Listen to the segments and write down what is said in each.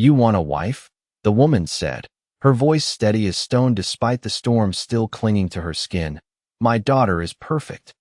"You want a wife?" the woman said, her voice steady as stone despite the storm still clinging to her skin. "My daughter is perfect."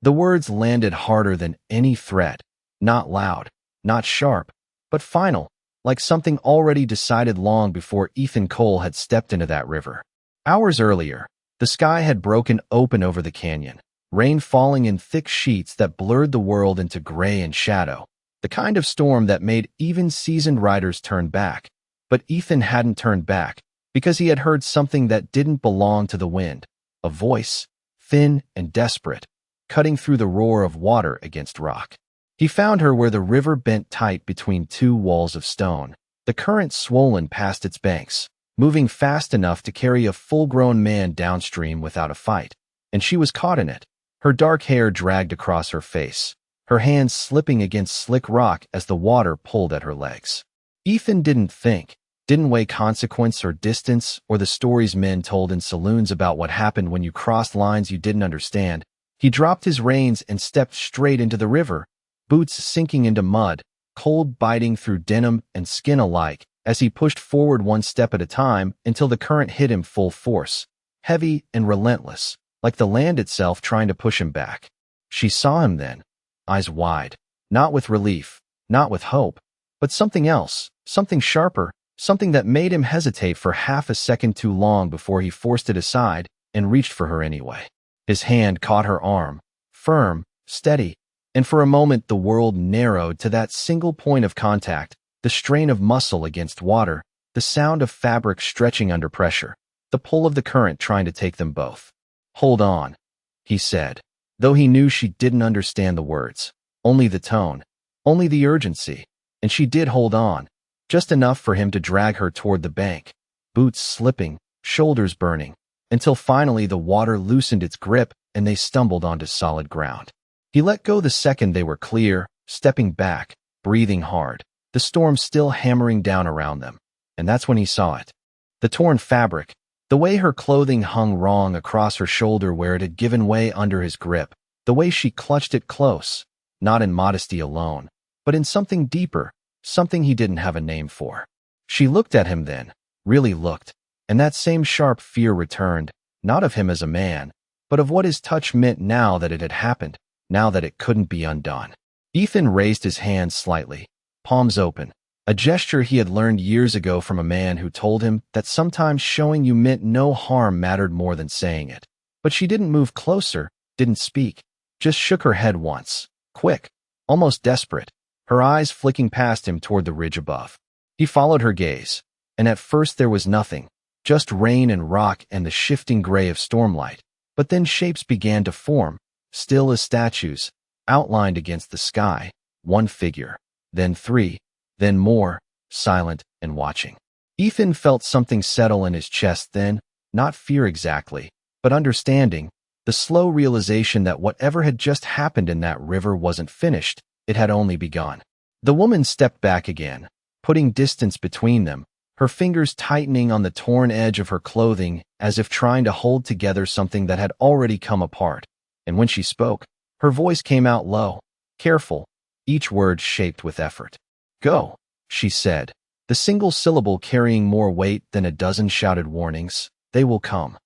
The words landed harder than any threat, not loud, not sharp, but final, like something already decided long before Ethan Cole had stepped into that river. Hours earlier, the sky had broken open over the canyon, rain falling in thick sheets that blurred the world into gray and shadow, the kind of storm that made even seasoned riders turn back. But Ethan hadn't turned back, because he had heard something that didn't belong to the wind, a voice, thin and desperate, cutting through the roar of water against rock. He found her where the river bent tight between two walls of stone, the current swollen past its banks, moving fast enough to carry a full-grown man downstream without a fight, and she was caught in it, her dark hair dragged across her face, her hands slipping against slick rock as the water pulled at her legs. Ethan didn't weigh consequence or distance or the stories men told in saloons about what happened when you crossed lines you didn't understand. He dropped his reins and stepped straight into the river, boots sinking into mud, cold biting through denim and skin alike, as he pushed forward one step at a time until the current hit him full force, heavy and relentless, like the land itself trying to push him back. She saw him then, eyes wide, not with relief, not with hope, but something else, something sharper, something that made him hesitate for half a second too long before he forced it aside and reached for her anyway. His hand caught her arm, firm, steady, and for a moment the world narrowed to that single point of contact, the strain of muscle against water, the sound of fabric stretching under pressure, the pull of the current trying to take them both. "Hold on," he said, though he knew she didn't understand the words, only the tone, only the urgency, and she did hold on, just enough for him to drag her toward the bank, boots slipping, shoulders burning, until finally the water loosened its grip and they stumbled onto solid ground. He let go the second they were clear, stepping back, breathing hard, the storm still hammering down around them, and that's when he saw it. The torn fabric, the way her clothing hung wrong across her shoulder where it had given way under his grip, the way she clutched it close, not in modesty alone, but in something deeper, something he didn't have a name for. She looked at him then, really looked, and that same sharp fear returned, not of him as a man, but of what his touch meant now that it had happened, now that it couldn't be undone. Ethan raised his hands slightly, palms open, a gesture he had learned years ago from a man who told him that sometimes showing you meant no harm mattered more than saying it. But she didn't move closer, didn't speak, just shook her head once, quick, almost desperate, her eyes flicking past him toward the ridge above. He followed her gaze, and at first there was nothing, just rain and rock and the shifting gray of stormlight, but then shapes began to form, still as statues, outlined against the sky, one figure, then three, then more, silent and watching. Ethan felt something settle in his chest then, not fear exactly, but understanding, the slow realization that whatever had just happened in that river wasn't finished, it had only begun. The woman stepped back again, putting distance between them, her fingers tightening on the torn edge of her clothing as if trying to hold together something that had already come apart. And when she spoke, her voice came out low, careful, each word shaped with effort. "Go," she said, the single syllable carrying more weight than a dozen shouted warnings. "They will come."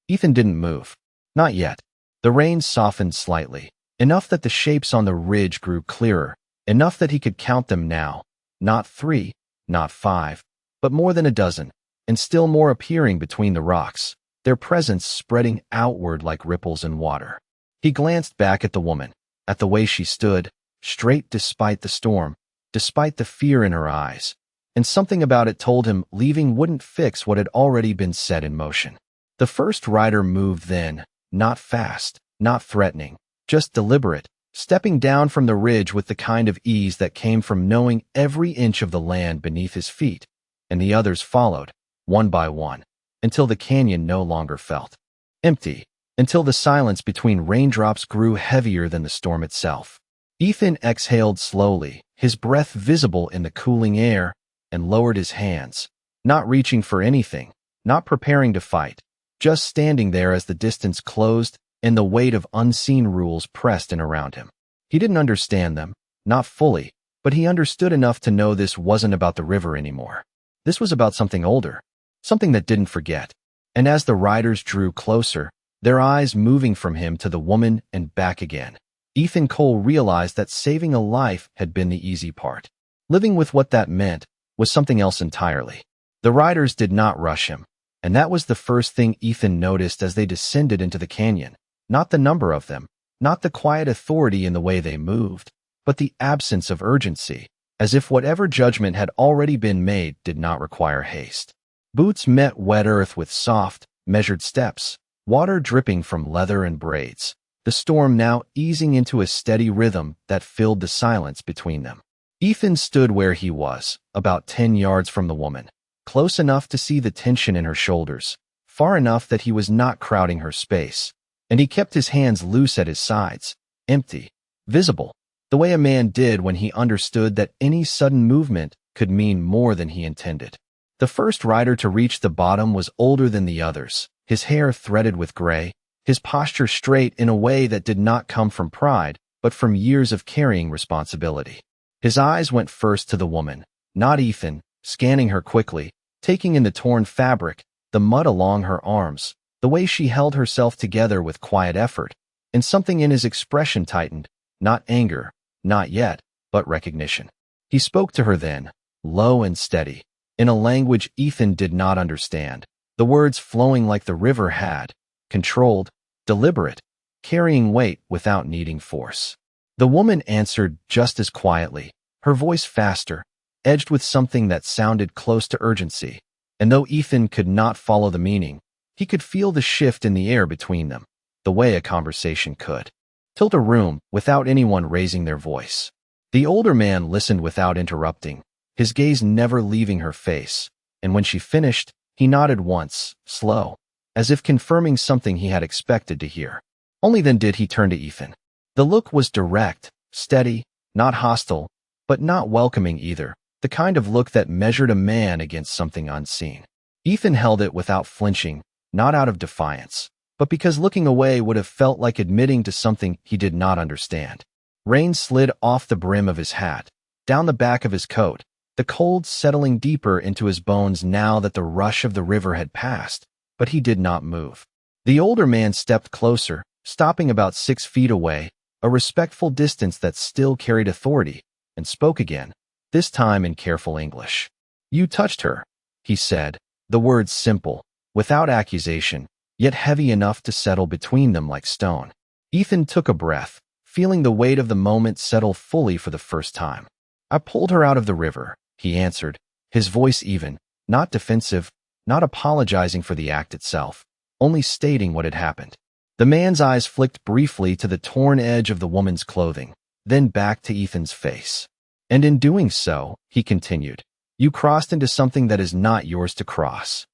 Ethan didn't move. Not yet. The rain softened slightly, enough that the shapes on the ridge grew clearer, enough that he could count them now. Not 3, not 5, but more than a dozen, and still more appearing between the rocks, their presence spreading outward like ripples in water. He glanced back at the woman, at the way she stood, straight despite the storm, despite the fear in her eyes, and something about it told him leaving wouldn't fix what had already been set in motion. The first rider moved then, not fast, not threatening, just deliberate, stepping down from the ridge with the kind of ease that came from knowing every inch of the land beneath his feet, and the others followed, one by one, until the canyon no longer felt empty, until the silence between raindrops grew heavier than the storm itself. Ethan exhaled slowly, his breath visible in the cooling air, and lowered his hands, not reaching for anything, not preparing to fight, just standing there as the distance closed and the weight of unseen rules pressed in around him. He didn't understand them, not fully, but he understood enough to know this wasn't about the river anymore. This was about something older, something that didn't forget. And as the riders drew closer, their eyes moving from him to the woman and back again, Ethan Cole realized that saving a life had been the easy part. Living with what that meant was something else entirely. The riders did not rush him, and that was the first thing Ethan noticed as they descended into the canyon. Not the number of them, not the quiet authority in the way they moved, but the absence of urgency, as if whatever judgment had already been made did not require haste. Boots met wet earth with soft, measured steps, water dripping from leather and braids, the storm now easing into a steady rhythm that filled the silence between them. Ethan stood where he was, about 10 yards from the woman, close enough to see the tension in her shoulders, far enough that he was not crowding her space, and he kept his hands loose at his sides, empty, visible, the way a man did when he understood that any sudden movement could mean more than he intended. The first rider to reach the bottom was older than the others, his hair threaded with gray, his posture straight in a way that did not come from pride, but from years of carrying responsibility. His eyes went first to the woman, not Ethan, scanning her quickly, taking in the torn fabric, the mud along her arms, the way she held herself together with quiet effort, and something in his expression tightened, not anger, not yet, but recognition. He spoke to her then, low and steady, in a language Ethan did not understand, the words flowing like the river had, controlled, deliberate, carrying weight without needing force. The woman answered just as quietly, her voice faster, edged with something that sounded close to urgency, and though Ethan could not follow the meaning, he could feel the shift in the air between them, the way a conversation could tilt a room without anyone raising their voice. The older man listened without interrupting, his gaze never leaving her face, and when she finished, he nodded once, slow, as if confirming something he had expected to hear. Only then did he turn to Ethan. The look was direct, steady, not hostile, but not welcoming either, the kind of look that measured a man against something unseen. Ethan held it without flinching, not out of defiance, but because looking away would have felt like admitting to something he did not understand. Rain slid off the brim of his hat, down the back of his coat, the cold settling deeper into his bones now that the rush of the river had passed, but he did not move. The older man stepped closer, stopping about 6 feet away, a respectful distance that still carried authority, and spoke again, this time in careful English. "You touched her," he said, the words simple, without accusation, yet heavy enough to settle between them like stone. Ethan took a breath, feeling the weight of the moment settle fully for the first time. "I pulled her out of the river," he answered, his voice even, not defensive, not apologizing for the act itself, only stating what had happened. The man's eyes flicked briefly to the torn edge of the woman's clothing, then back to Ethan's face. "And in doing so," he continued, "you crossed into something that is not yours to cross."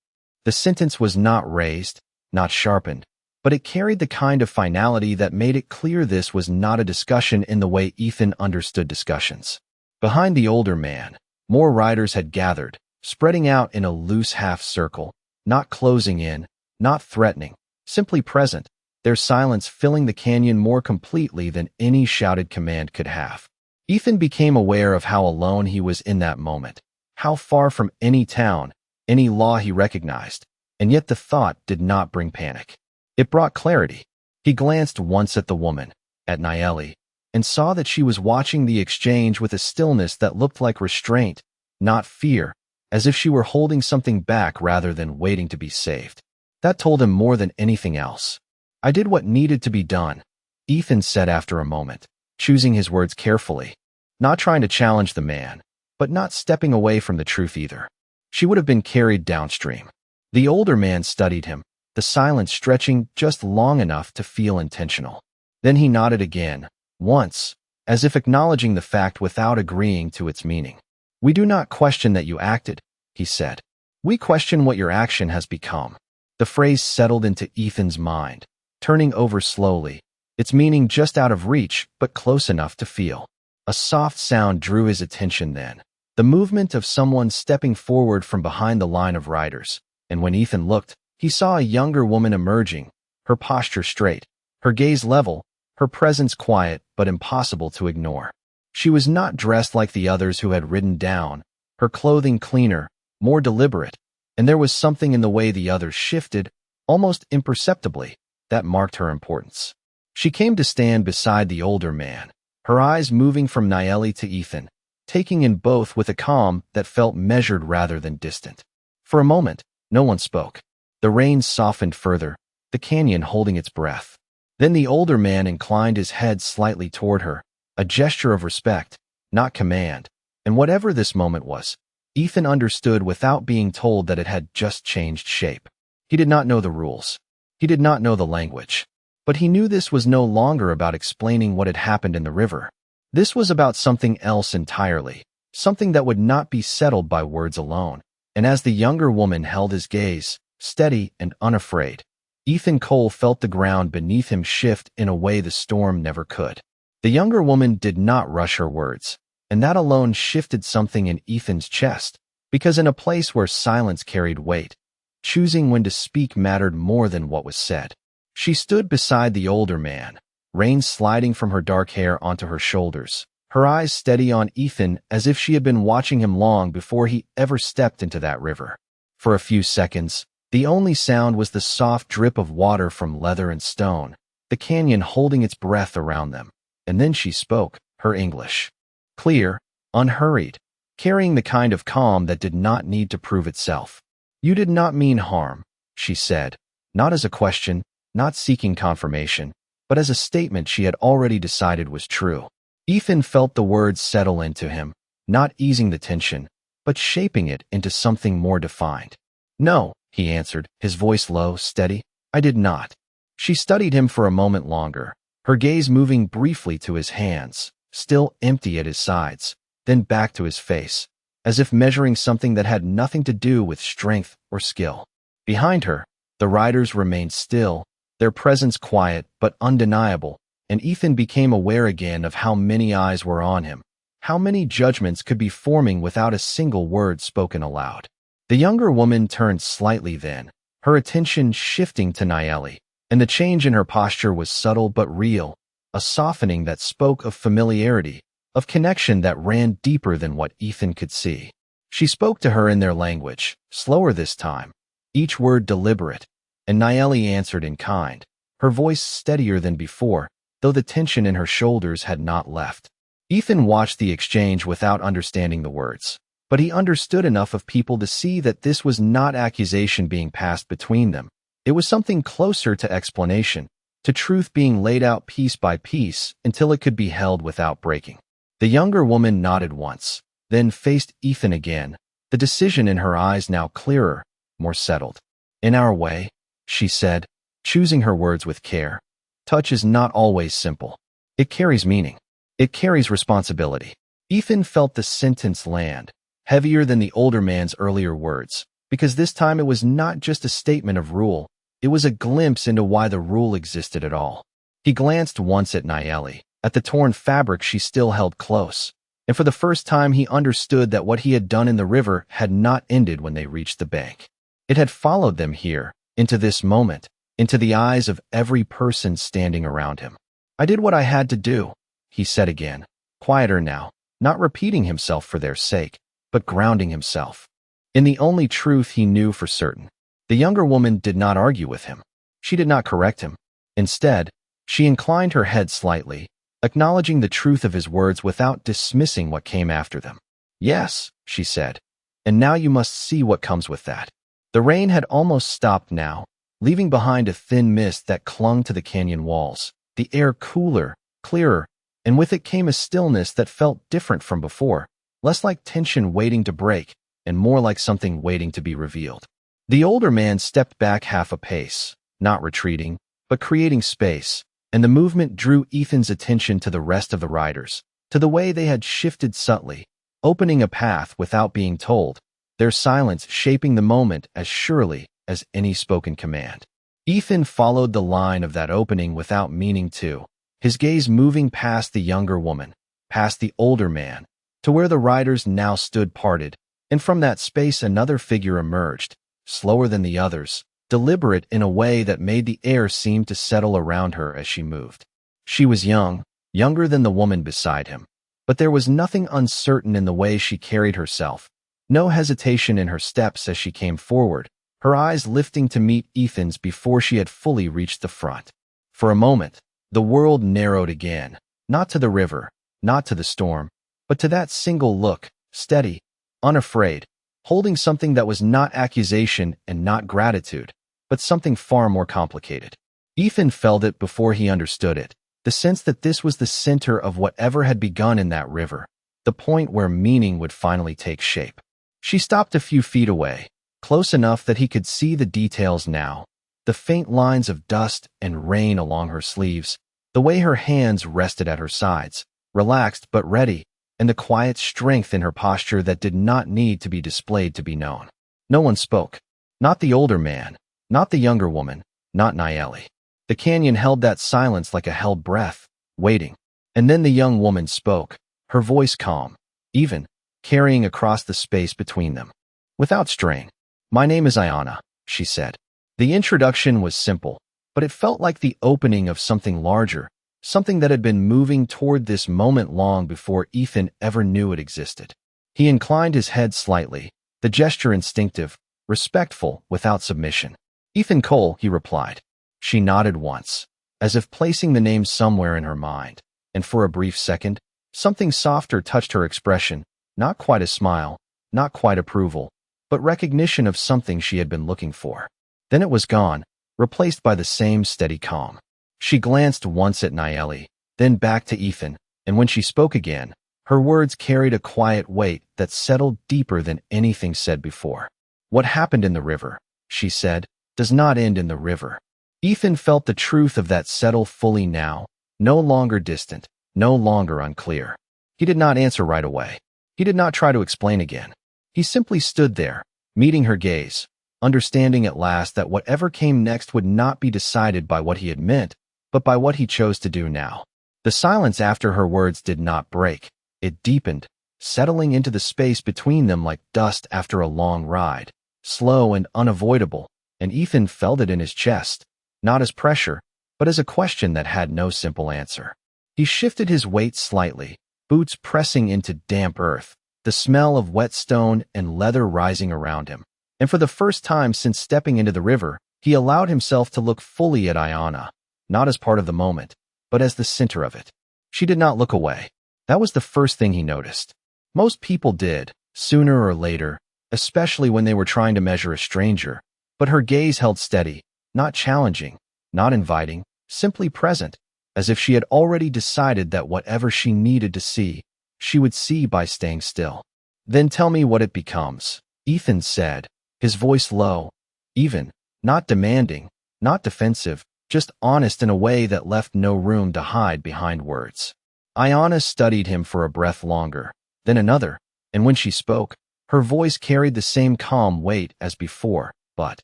The sentence was not raised, not sharpened, but it carried the kind of finality that made it clear this was not a discussion in the way Ethan understood discussions. Behind the older man, more riders had gathered, spreading out in a loose half circle, not closing in, not threatening, simply present, their silence filling the canyon more completely than any shouted command could have. Ethan became aware of how alone he was in that moment, how far from any town, any law he recognized, and yet the thought did not bring panic. It brought clarity. He glanced once at the woman, at Nayeli, and saw that she was watching the exchange with a stillness that looked like restraint, not fear, as if she were holding something back rather than waiting to be saved. That told him more than anything else. "I did what needed to be done," Ethan said after a moment, choosing his words carefully, not trying to challenge the man, but not stepping away from the truth either. She would have been carried downstream. The older man studied him, the silence stretching just long enough to feel intentional. Then he nodded again, once, as if acknowledging the fact without agreeing to its meaning. "We do not question that you acted," he said. "We question what your action has become." The phrase settled into Ethan's mind, turning over slowly, its meaning just out of reach but close enough to feel. A soft sound drew his attention then, the movement of someone stepping forward from behind the line of riders, and when Ethan looked, he saw a younger woman emerging, her posture straight, her gaze level, her presence quiet but impossible to ignore. She was not dressed like the others who had ridden down, her clothing cleaner, more deliberate, and there was something in the way the others shifted, almost imperceptibly, that marked her importance. She came to stand beside the older man, her eyes moving from Nayeli to Ethan, taking in both with a calm that felt measured rather than distant. For a moment, no one spoke. The rain softened further, the canyon holding its breath. Then the older man inclined his head slightly toward her, a gesture of respect, not command, and whatever this moment was, Ethan understood without being told that it had just changed shape. He did not know the rules. He did not know the language. But he knew this was no longer about explaining what had happened in the river. This was about something else entirely, something that would not be settled by words alone. And as the younger woman held his gaze, steady and unafraid, Ethan Cole felt the ground beneath him shift in a way the storm never could. The younger woman did not rush her words, and that alone shifted something in Ethan's chest, because in a place where silence carried weight, choosing when to speak mattered more than what was said. She stood beside the older man, rain sliding from her dark hair onto her shoulders, her eyes steady on Ethan as if she had been watching him long before he ever stepped into that river. For a few seconds, the only sound was the soft drip of water from leather and stone, the canyon holding its breath around them. And then she spoke, her English. Clear, unhurried, carrying the kind of calm that did not need to prove itself. "You did not mean harm," she said, not as a question, not seeking confirmation, but as a statement she had already decided was true. Ethan felt the words settle into him, not easing the tension, but shaping it into something more defined. "No," he answered, his voice low, steady. "I did not." She studied him for a moment longer, her gaze moving briefly to his hands, still empty at his sides, then back to his face, as if measuring something that had nothing to do with strength or skill. Behind her, the riders remained still, their presence quiet but undeniable, and Ethan became aware again of how many eyes were on him, how many judgments could be forming without a single word spoken aloud. The younger woman turned slightly then, her attention shifting to Nayeli, and the change in her posture was subtle but real, a softening that spoke of familiarity, of connection that ran deeper than what Ethan could see. She spoke to her in their language, slower this time, each word deliberate, and Nayeli answered in kind, her voice steadier than before, though the tension in her shoulders had not left. Ethan watched the exchange without understanding the words, but he understood enough of people to see that this was not accusation being passed between them. It was something closer to explanation, to truth being laid out piece by piece until it could be held without breaking. The younger woman nodded once, then faced Ethan again, the decision in her eyes now clearer, more settled. "In our way," she said, choosing her words with care, "touch is not always simple. It carries meaning. It carries responsibility." Ethan felt the sentence land, heavier than the older man's earlier words, because this time it was not just a statement of rule, it was a glimpse into why the rule existed at all. He glanced once at Nayeli, at the torn fabric she still held close, and for the first time he understood that what he had done in the river had not ended when they reached the bank. It had followed them here, into this moment, into the eyes of every person standing around him. "I did what I had to do," he said again, quieter now, not repeating himself for their sake, but grounding himself in the only truth he knew for certain. The younger woman did not argue with him. She did not correct him. Instead, she inclined her head slightly, acknowledging the truth of his words without dismissing what came after them. "Yes," she said, "and now you must see what comes with that." The rain had almost stopped now, leaving behind a thin mist that clung to the canyon walls, the air cooler, clearer, and with it came a stillness that felt different from before, less like tension waiting to break, and more like something waiting to be revealed. The older man stepped back half a pace, not retreating, but creating space, and the movement drew Ethan's attention to the rest of the riders, to the way they had shifted subtly, opening a path without being told, their silence shaping the moment as surely as any spoken command. Ethan followed the line of that opening without meaning to, his gaze moving past the younger woman, past the older man, to where the riders now stood parted, and from that space another figure emerged, slower than the others, deliberate in a way that made the air seem to settle around her as she moved. She was young, younger than the woman beside him, but there was nothing uncertain in the way she carried herself, No hesitation in her steps as she came forward, her eyes lifting to meet Ethan's before she had fully reached the front. For a moment, the world narrowed again, not to the river, not to the storm, but to that single look, steady, unafraid, holding something that was not accusation and not gratitude, but something far more complicated. Ethan felt it before he understood it, the sense that this was the center of whatever had begun in that river, the point where meaning would finally take shape. She stopped a few feet away, close enough that he could see the details now, the faint lines of dust and rain along her sleeves, the way her hands rested at her sides, relaxed but ready, and the quiet strength in her posture that did not need to be displayed to be known. No one spoke. Not the older man, not the younger woman, not Nayeli. The canyon held that silence like a held breath, waiting. And then the young woman spoke, her voice calm, even, carrying across the space between them. Without strain. "My name is Ayana," she said. The introduction was simple, but it felt like the opening of something larger, something that had been moving toward this moment long before Ethan ever knew it existed. He inclined his head slightly, the gesture instinctive, respectful, without submission. "Ethan Cole," he replied. She nodded once, as if placing the name somewhere in her mind, and for a brief second, something softer touched her expression, not quite a smile, not quite approval, but recognition of something she had been looking for. Then it was gone, replaced by the same steady calm. She glanced once at Nayeli, then back to Ethan, and when she spoke again, her words carried a quiet weight that settled deeper than anything said before. "What happened in the river," she said, "does not end in the river." Ethan felt the truth of that settle fully now, no longer distant, no longer unclear. He did not answer right away. He did not try to explain again. He simply stood there, meeting her gaze, understanding at last that whatever came next would not be decided by what he had meant, but by what he chose to do now. The silence after her words did not break. It deepened, settling into the space between them like dust after a long ride, slow and unavoidable, and Ethan felt it in his chest, not as pressure, but as a question that had no simple answer. He shifted his weight slightly, boots pressing into damp earth, the smell of wet stone and leather rising around him. And for the first time since stepping into the river, he allowed himself to look fully at Ayana, not as part of the moment, but as the center of it. She did not look away. That was the first thing he noticed. Most people did, sooner or later, especially when they were trying to measure a stranger, but her gaze held steady, not challenging, not inviting, simply present, as if she had already decided that whatever she needed to see, she would see by staying still. "Then tell me what it becomes," Ethan said, his voice low, even, not demanding, not defensive, just honest in a way that left no room to hide behind words. Ayana studied him for a breath longer, then another, and when she spoke, her voice carried the same calm weight as before, but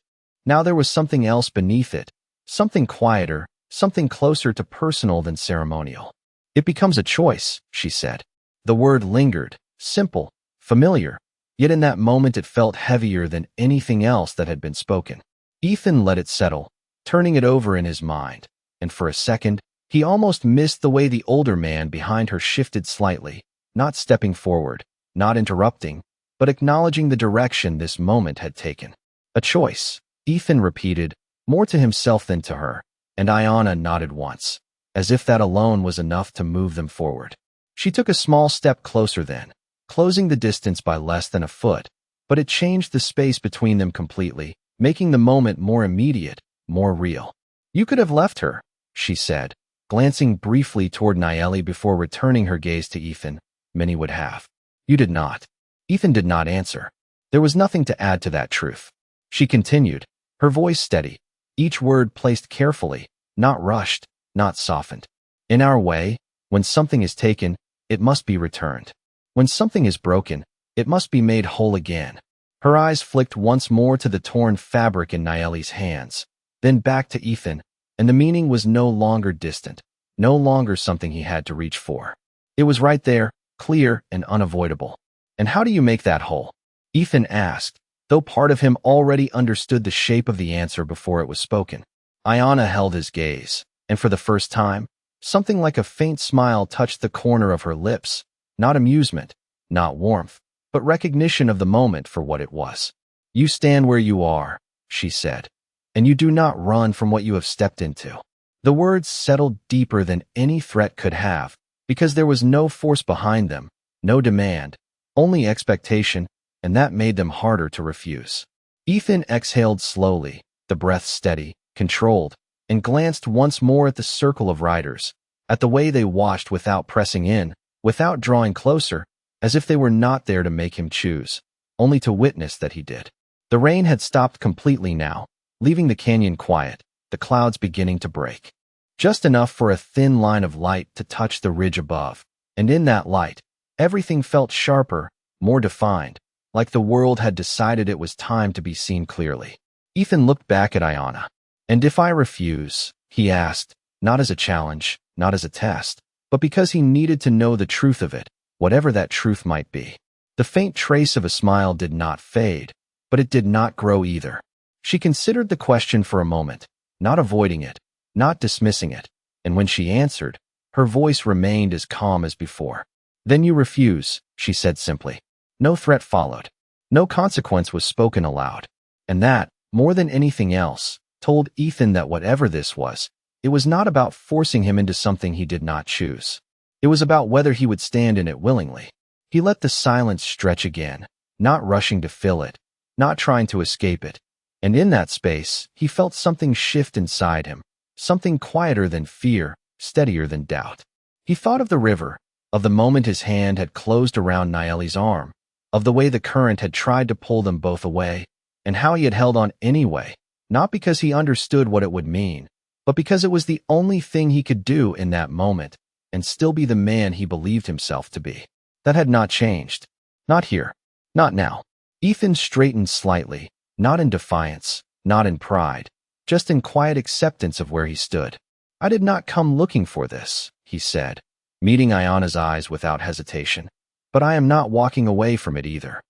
now there was something else beneath it, something quieter, something closer to personal than ceremonial. "It becomes a choice," she said. The word lingered, simple, familiar, yet in that moment it felt heavier than anything else that had been spoken. Ethan let it settle, turning it over in his mind, and for a second, he almost missed the way the older man behind her shifted slightly, not stepping forward, not interrupting, but acknowledging the direction this moment had taken. "A choice," Ethan repeated, more to himself than to her, and Ayana nodded once, as if that alone was enough to move them forward. She took a small step closer then, closing the distance by less than a foot, but it changed the space between them completely, making the moment more immediate, more real. "You could have left her," she said, glancing briefly toward Nayeli before returning her gaze to Ethan. "Many would have. You did not." Ethan did not answer. There was nothing to add to that truth. She continued, her voice steady, each word placed carefully, not rushed, not softened. "In our way, when something is taken, it must be returned. When something is broken, it must be made whole again." Her eyes flicked once more to the torn fabric in Nayeli's hands, then back to Ethan, and the meaning was no longer distant, no longer something he had to reach for. It was right there, clear and unavoidable. "And how do you make that whole?" Ethan asked, though part of him already understood the shape of the answer before it was spoken. Ayana held his gaze, and for the first time, something like a faint smile touched the corner of her lips, not amusement, not warmth, but recognition of the moment for what it was. "You stand where you are," she said, "and you do not run from what you have stepped into." The words settled deeper than any threat could have, because there was no force behind them, no demand, only expectation, and that made them harder to refuse. Ethan exhaled slowly, the breath steady, controlled, and glanced once more at the circle of riders, at the way they watched without pressing in, without drawing closer, as if they were not there to make him choose, only to witness that he did. The rain had stopped completely now, leaving the canyon quiet, the clouds beginning to break. Just enough for a thin line of light to touch the ridge above, and in that light, everything felt sharper, more defined, like the world had decided it was time to be seen clearly. Ethan looked back at Ayanna. "And if I refuse?" he asked, not as a challenge, not as a test, but because he needed to know the truth of it, whatever that truth might be. The faint trace of a smile did not fade, but it did not grow either. She considered the question for a moment, not avoiding it, not dismissing it, and when she answered, her voice remained as calm as before. "Then you refuse," she said simply. No threat followed. No consequence was spoken aloud. And that, more than anything else, told Ethan that whatever this was, it was not about forcing him into something he did not choose. It was about whether he would stand in it willingly. He let the silence stretch again, not rushing to fill it, not trying to escape it. And in that space, he felt something shift inside him, something quieter than fear, steadier than doubt. He thought of the river, of the moment his hand had closed around Naeli's arm, of the way the current had tried to pull them both away, and how he had held on anyway, not because he understood what it would mean, but because it was the only thing he could do in that moment, and still be the man he believed himself to be. That had not changed. Not here. Not now. Ethan straightened slightly, not in defiance, not in pride, just in quiet acceptance of where he stood. "I did not come looking for this," he said, meeting Ayanna's eyes without hesitation. "But I am not walking away from it either."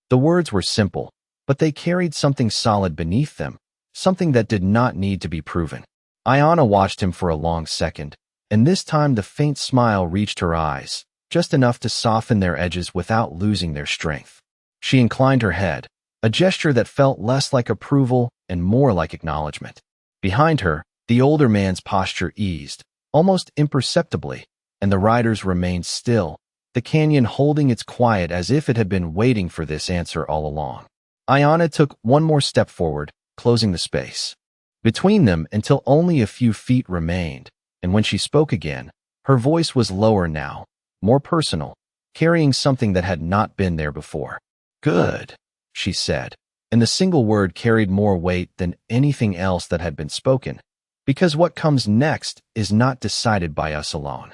The words were simple, but they carried something solid beneath them, something that did not need to be proven. Ayanna watched him for a long second, and this time the faint smile reached her eyes, just enough to soften their edges without losing their strength. She inclined her head, a gesture that felt less like approval and more like acknowledgement. Behind her, the older man's posture eased, almost imperceptibly, and the riders remained still, the canyon holding its quiet as if it had been waiting for this answer all along. Ayanna took one more step forward, closing the space between them until only a few feet remained, and when she spoke again, her voice was lower now, more personal, carrying something that had not been there before. "Good," she said, and the single word carried more weight than anything else that had been spoken, because what comes next is not decided by us alone.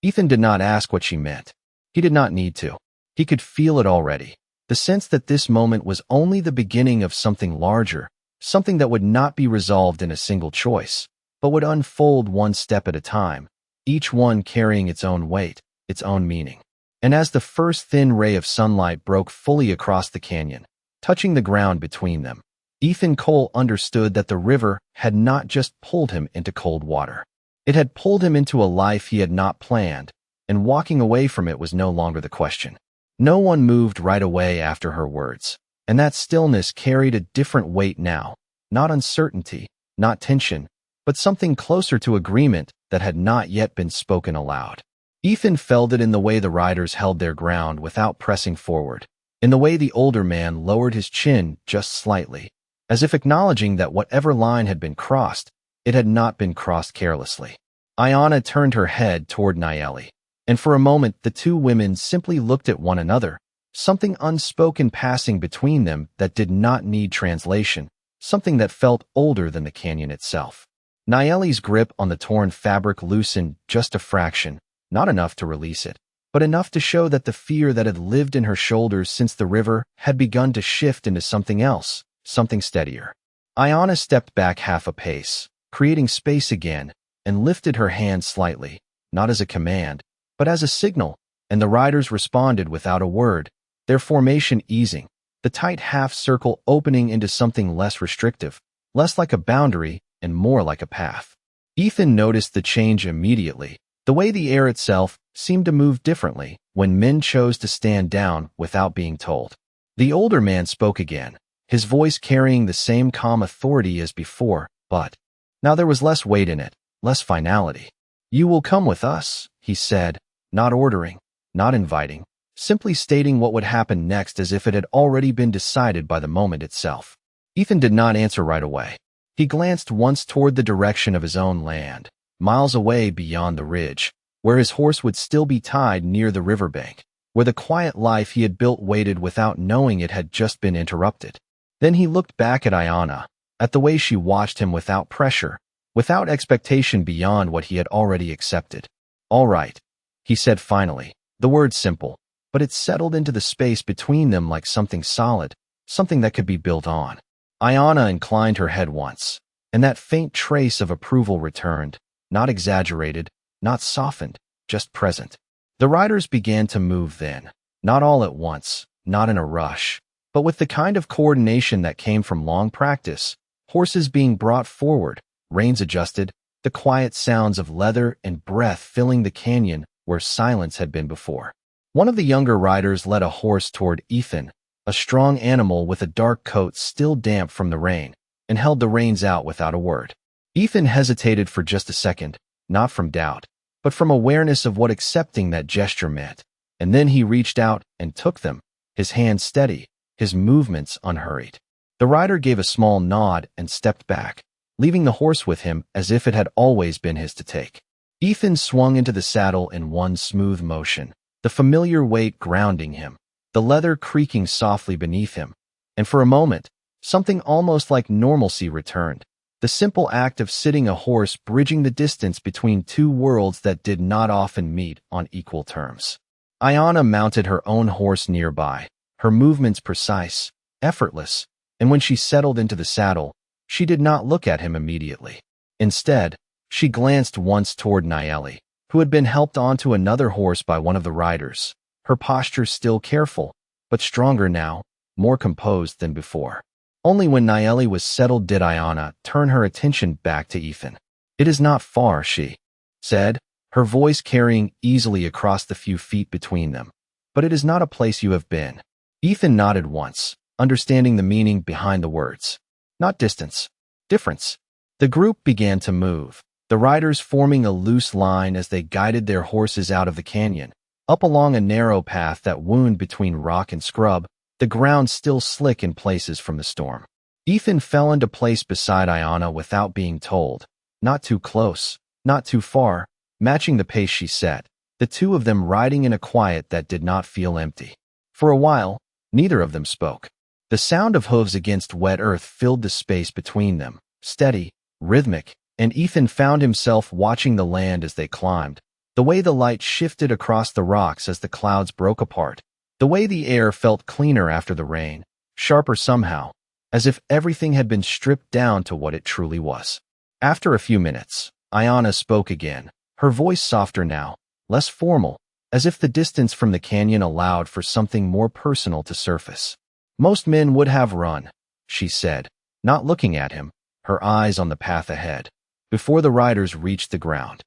Ethan did not ask what she meant. He did not need to. He could feel it already, the sense that this moment was only the beginning of something larger, something that would not be resolved in a single choice, but would unfold one step at a time, each one carrying its own weight, its own meaning. And as the first thin ray of sunlight broke fully across the canyon, touching the ground between them, Ethan Cole understood that the river had not just pulled him into cold water. It had pulled him into a life he had not planned, and walking away from it was no longer the question. No one moved right away after her words, and that stillness carried a different weight now, not uncertainty, not tension, but something closer to agreement that had not yet been spoken aloud. Ethan felt it in the way the riders held their ground without pressing forward, in the way the older man lowered his chin just slightly, as if acknowledging that whatever line had been crossed, it had not been crossed carelessly. Ayanna turned her head toward Naeli, and for a moment the two women simply looked at one another, something unspoken passing between them that did not need translation, something that felt older than the canyon itself. Naeli's grip on the torn fabric loosened just a fraction, not enough to release it, but enough to show that the fear that had lived in her shoulders since the river had begun to shift into something else, something steadier. Ayanna stepped back half a pace, creating space again, and lifted her hand slightly, not as a command, but as a signal, and the riders responded without a word, their formation easing, the tight half-circle opening into something less restrictive, less like a boundary and more like a path. Ethan noticed the change immediately. The way the air itself seemed to move differently, when men chose to stand down without being told. The older man spoke again, his voice carrying the same calm authority as before, but now there was less weight in it, less finality. "You will come with us," he said, not ordering, not inviting, simply stating what would happen next as if it had already been decided by the moment itself. Ethan did not answer right away. He glanced once toward the direction of his own land, miles away beyond the ridge, where his horse would still be tied near the riverbank, where the quiet life he had built waited without knowing it had just been interrupted. Then he looked back at Ayanna, at the way she watched him without pressure, without expectation beyond what he had already accepted. "All right," he said finally, the word simple, but it settled into the space between them like something solid, something that could be built on. Ayanna inclined her head once, and that faint trace of approval returned, not exaggerated, not softened, just present. The riders began to move then, not all at once, not in a rush, but with the kind of coordination that came from long practice, horses being brought forward, reins adjusted, the quiet sounds of leather and breath filling the canyon where silence had been before. One of the younger riders led a horse toward Ethan, a strong animal with a dark coat still damp from the rain, and held the reins out without a word. Ethan hesitated for just a second, not from doubt, but from awareness of what accepting that gesture meant, and then he reached out and took them, his hand steady, his movements unhurried. The rider gave a small nod and stepped back, leaving the horse with him as if it had always been his to take. Ethan swung into the saddle in one smooth motion, the familiar weight grounding him, the leather creaking softly beneath him, and for a moment, something almost like normalcy returned, the simple act of sitting a horse bridging the distance between two worlds that did not often meet on equal terms. Ayanna mounted her own horse nearby, her movements precise, effortless, and when she settled into the saddle, she did not look at him immediately. Instead, she glanced once toward Nayeli, who had been helped onto another horse by one of the riders, her posture still careful, but stronger now, more composed than before. Only when Nayeli was settled did Ayanna turn her attention back to Ethan. "It is not far," she said, her voice carrying easily across the few feet between them. "But it is not a place you have been." Ethan nodded once, understanding the meaning behind the words. Not distance, difference. The group began to move, the riders forming a loose line as they guided their horses out of the canyon, up along a narrow path that wound between rock and scrub, the ground still slick in places from the storm. Ethan fell into place beside Ayanna without being told, not too close, not too far, matching the pace she set, the two of them riding in a quiet that did not feel empty. For a while, neither of them spoke. The sound of hooves against wet earth filled the space between them, steady, rhythmic, and Ethan found himself watching the land as they climbed, the way the light shifted across the rocks as the clouds broke apart, the way the air felt cleaner after the rain, sharper somehow, as if everything had been stripped down to what it truly was. After a few minutes, Ayanna spoke again, her voice softer now, less formal, as if the distance from the canyon allowed for something more personal to surface. "Most men would have run," she said, not looking at him, her eyes on the path ahead, before the riders reached the ground.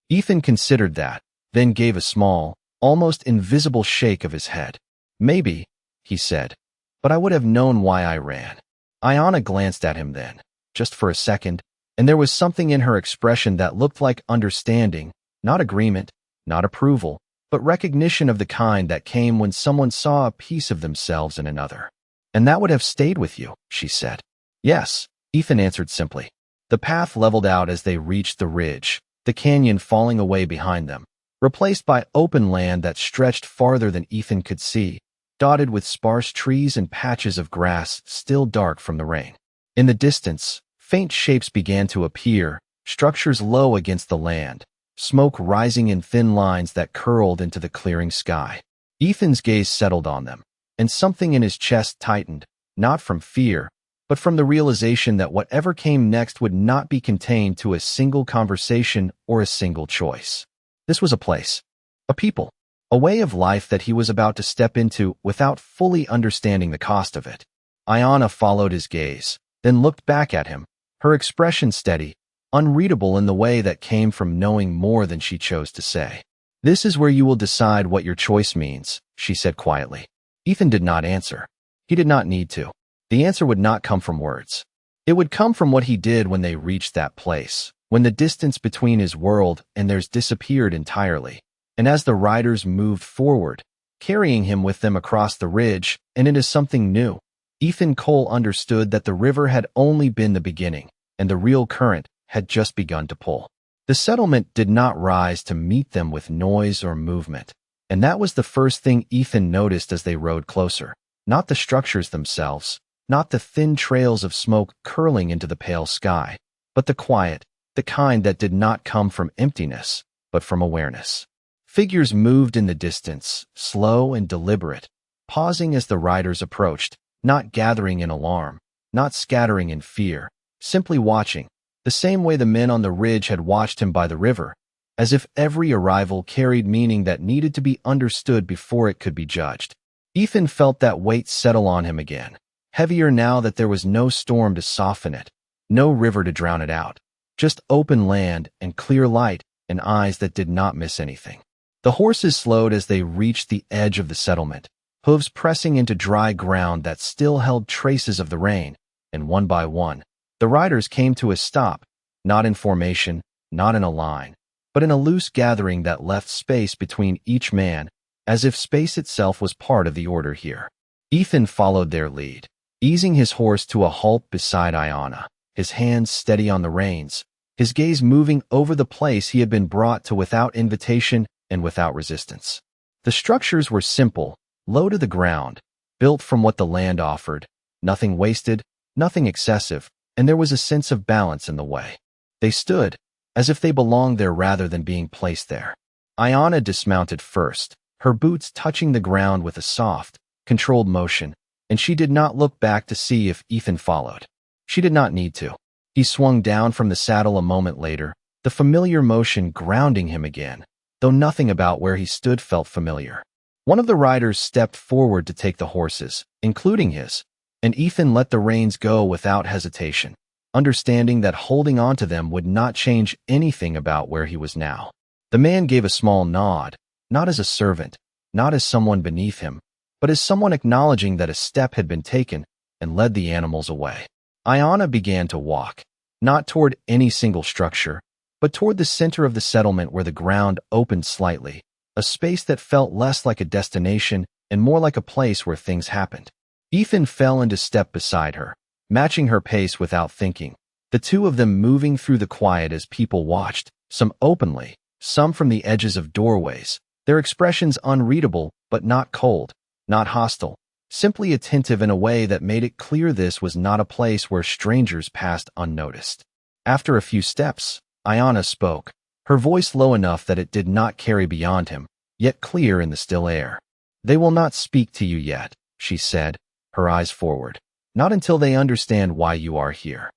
Ethan considered that, then gave a small, almost invisible shake of his head. "Maybe," he said, "but I would have known why I ran." Ayanna glanced at him then, just for a second, and there was something in her expression that looked like understanding, not agreement, not approval, but recognition of the kind that came when someone saw a piece of themselves in another. "And that would have stayed with you," she said. "Yes," Ethan answered simply. The path leveled out as they reached the ridge, the canyon falling away behind them, replaced by open land that stretched farther than Ethan could see, dotted with sparse trees and patches of grass still dark from the rain. In the distance, faint shapes began to appear, structures low against the land, smoke rising in thin lines that curled into the clearing sky. Ethan's gaze settled on them, and something in his chest tightened, not from fear, but from the realization that whatever came next would not be contained to a single conversation or a single choice. This was a place, a people, a way of life that he was about to step into without fully understanding the cost of it. Ayanna followed his gaze, then looked back at him, her expression steady, unreadable in the way that came from knowing more than she chose to say. This is where you will decide what your choice means, she said quietly. Ethan did not answer. He did not need to. The answer would not come from words. It would come from what he did when they reached that place, when the distance between his world and theirs disappeared entirely. And as the riders moved forward, carrying him with them across the ridge and into something new, Ethan Cole understood that the river had only been the beginning, and the real current had just begun to pull. The settlement did not rise to meet them with noise or movement, and that was the first thing Ethan noticed as they rode closer. Not the structures themselves, not the thin trails of smoke curling into the pale sky, but the quiet, the kind that did not come from emptiness, but from awareness. Figures moved in the distance, slow and deliberate, pausing as the riders approached, not gathering in alarm, not scattering in fear, simply watching, the same way the men on the ridge had watched him by the river, as if every arrival carried meaning that needed to be understood before it could be judged. Ethan felt that weight settle on him again, heavier now that there was no storm to soften it, no river to drown it out, just open land and clear light and eyes that did not miss anything. The horses slowed as they reached the edge of the settlement, hooves pressing into dry ground that still held traces of the rain, and one by one, the riders came to a stop, not in formation, not in a line, but in a loose gathering that left space between each man, as if space itself was part of the order here. Ethan followed their lead, easing his horse to a halt beside Ayanna, his hands steady on the reins, his gaze moving over the place he had been brought to without invitation and without resistance. The structures were simple, low to the ground, built from what the land offered, nothing wasted, nothing excessive, and there was a sense of balance in the way. They stood, as if they belonged there rather than being placed there. Ayanna dismounted first, her boots touching the ground with a soft, controlled motion, and she did not look back to see if Ethan followed. She did not need to. He swung down from the saddle a moment later, the familiar motion grounding him again, though nothing about where he stood felt familiar. One of the riders stepped forward to take the horses, including his, and Ethan let the reins go without hesitation, understanding that holding on to them would not change anything about where he was now. The man gave a small nod, not as a servant, not as someone beneath him, but as someone acknowledging that a step had been taken, and led the animals away. Ayanna began to walk, not toward any single structure, but toward the center of the settlement where the ground opened slightly, a space that felt less like a destination and more like a place where things happened. Ethan fell into step beside her, matching her pace without thinking, the two of them moving through the quiet as people watched, some openly, some from the edges of doorways, their expressions unreadable but not cold, not hostile, simply attentive in a way that made it clear this was not a place where strangers passed unnoticed. After a few steps, Ayanna spoke, her voice low enough that it did not carry beyond him, yet clear in the still air. "They will not speak to you yet," she said, her eyes forward. "Not until they understand why you are here."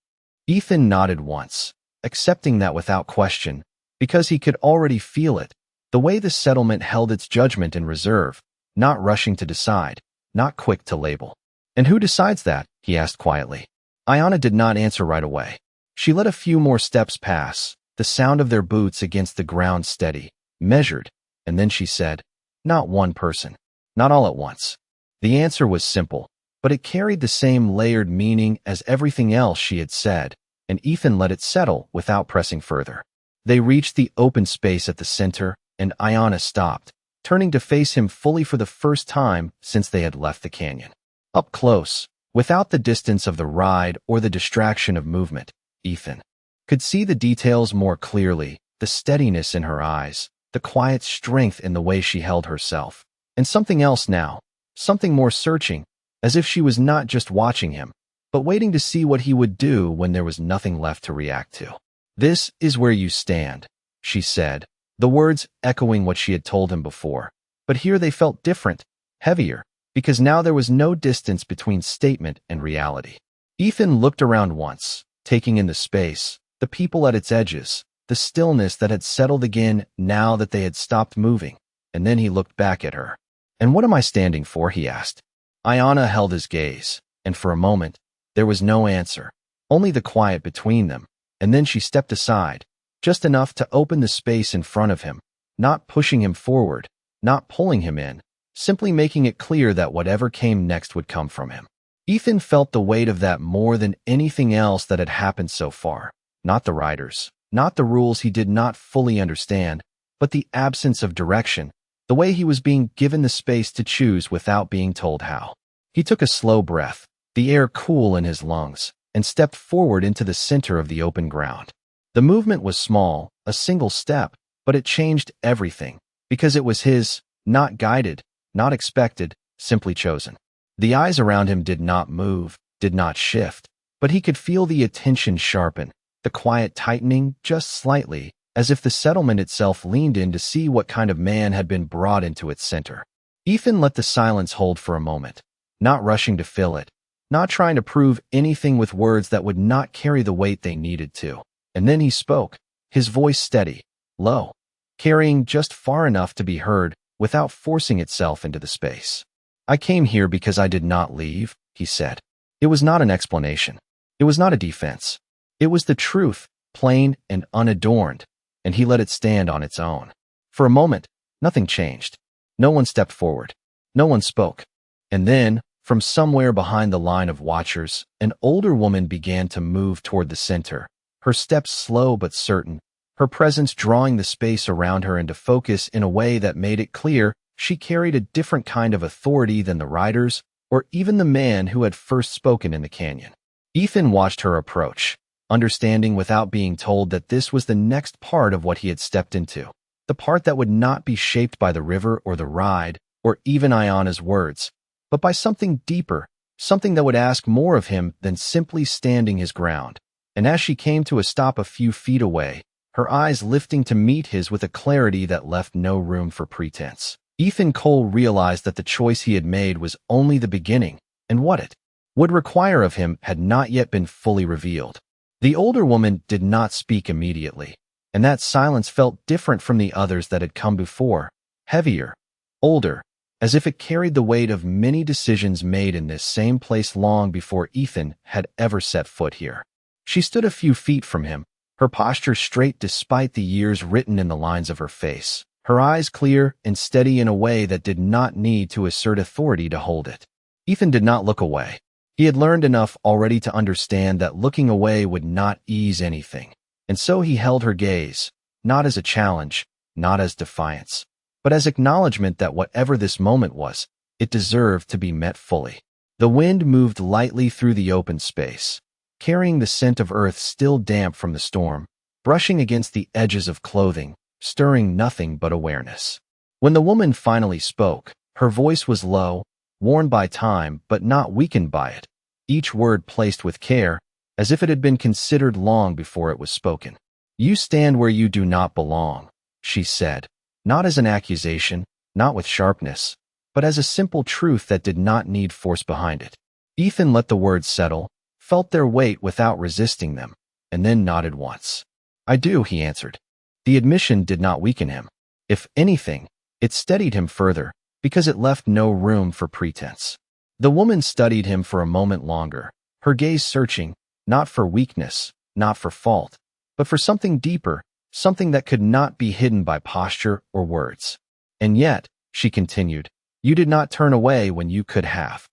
Ethan nodded once, accepting that without question, because he could already feel it, the way the settlement held its judgment in reserve, not rushing to decide, not quick to label. "And who decides that?" he asked quietly. Ayanna did not answer right away. She let a few more steps pass, the sound of their boots against the ground steady, measured, and then she said, "Not one person. Not all at once." The answer was simple, but it carried the same layered meaning as everything else she had said, and Ethan let it settle without pressing further. They reached the open space at the center, and Ayanna stopped, turning to face him fully for the first time since they had left the canyon. Up close, without the distance of the ride or the distraction of movement, Ethan could see the details more clearly, the steadiness in her eyes, the quiet strength in the way she held herself, and something else now, something more searching, as if she was not just watching him, but waiting to see what he would do when there was nothing left to react to. "This is where you stand," she said, the words echoing what she had told him before, but here they felt different, heavier, because now there was no distance between statement and reality. Ethan looked around once, taking in the space, the people at its edges, the stillness that had settled again now that they had stopped moving, and then he looked back at her. "And what am I standing for?" he asked. Ayanna held his gaze, and for a moment, there was no answer, only the quiet between them, and then she stepped aside, just enough to open the space in front of him, not pushing him forward, not pulling him in, simply making it clear that whatever came next would come from him. Ethan felt the weight of that more than anything else that had happened so far. Not the riders, not the rules he did not fully understand, but the absence of direction, the way he was being given the space to choose without being told how. He took a slow breath, the air cool in his lungs, and stepped forward into the center of the open ground. The movement was small, a single step, but it changed everything, because it was his, not guided, not expected, simply chosen. The eyes around him did not move, did not shift, but he could feel the attention sharpen, the quiet tightening just slightly, as if the settlement itself leaned in to see what kind of man had been brought into its center. Ethan let the silence hold for a moment, not rushing to fill it, not trying to prove anything with words that would not carry the weight they needed to. And then he spoke, his voice steady, low, carrying just far enough to be heard without forcing itself into the space. "I came here because I did not leave," he said. It was not an explanation. It was not a defense. It was the truth, plain and unadorned, and he let it stand on its own. For a moment, nothing changed. No one stepped forward. No one spoke. And then, from somewhere behind the line of watchers, an older woman began to move toward the center, her steps slow but certain, her presence drawing the space around her into focus in a way that made it clear she carried a different kind of authority than the riders or even the man who had first spoken in the canyon. Ethan watched her approach, understanding without being told that this was the next part of what he had stepped into, the part that would not be shaped by the river or the ride or even Ayana's words, but by something deeper, something that would ask more of him than simply standing his ground. And as she came to a stop a few feet away, her eyes lifting to meet his with a clarity that left no room for pretense, Ethan Cole realized that the choice he had made was only the beginning, and what it would require of him had not yet been fully revealed. The older woman did not speak immediately, and that silence felt different from the others that had come before, heavier, older, as if it carried the weight of many decisions made in this same place long before Ethan had ever set foot here. She stood a few feet from him, her posture straight despite the years written in the lines of her face, her eyes clear and steady in a way that did not need to assert authority to hold it. Ethan did not look away. He had learned enough already to understand that looking away would not ease anything, and so he held her gaze, not as a challenge, not as defiance, but as acknowledgement that whatever this moment was, it deserved to be met fully. The wind moved lightly through the open space, carrying the scent of earth still damp from the storm, brushing against the edges of clothing, stirring nothing but awareness. When the woman finally spoke, her voice was low, worn by time but not weakened by it, each word placed with care, as if it had been considered long before it was spoken. "You stand where you do not belong," she said, not as an accusation, not with sharpness, but as a simple truth that did not need force behind it. Ethan let the words settle, felt their weight without resisting them, and then nodded once. "I do," he answered. The admission did not weaken him. If anything, it steadied him further, because it left no room for pretense. The woman studied him for a moment longer, her gaze searching, not for weakness, not for fault, but for something deeper, something that could not be hidden by posture or words. "And yet," she continued, "you did not turn away when you could have."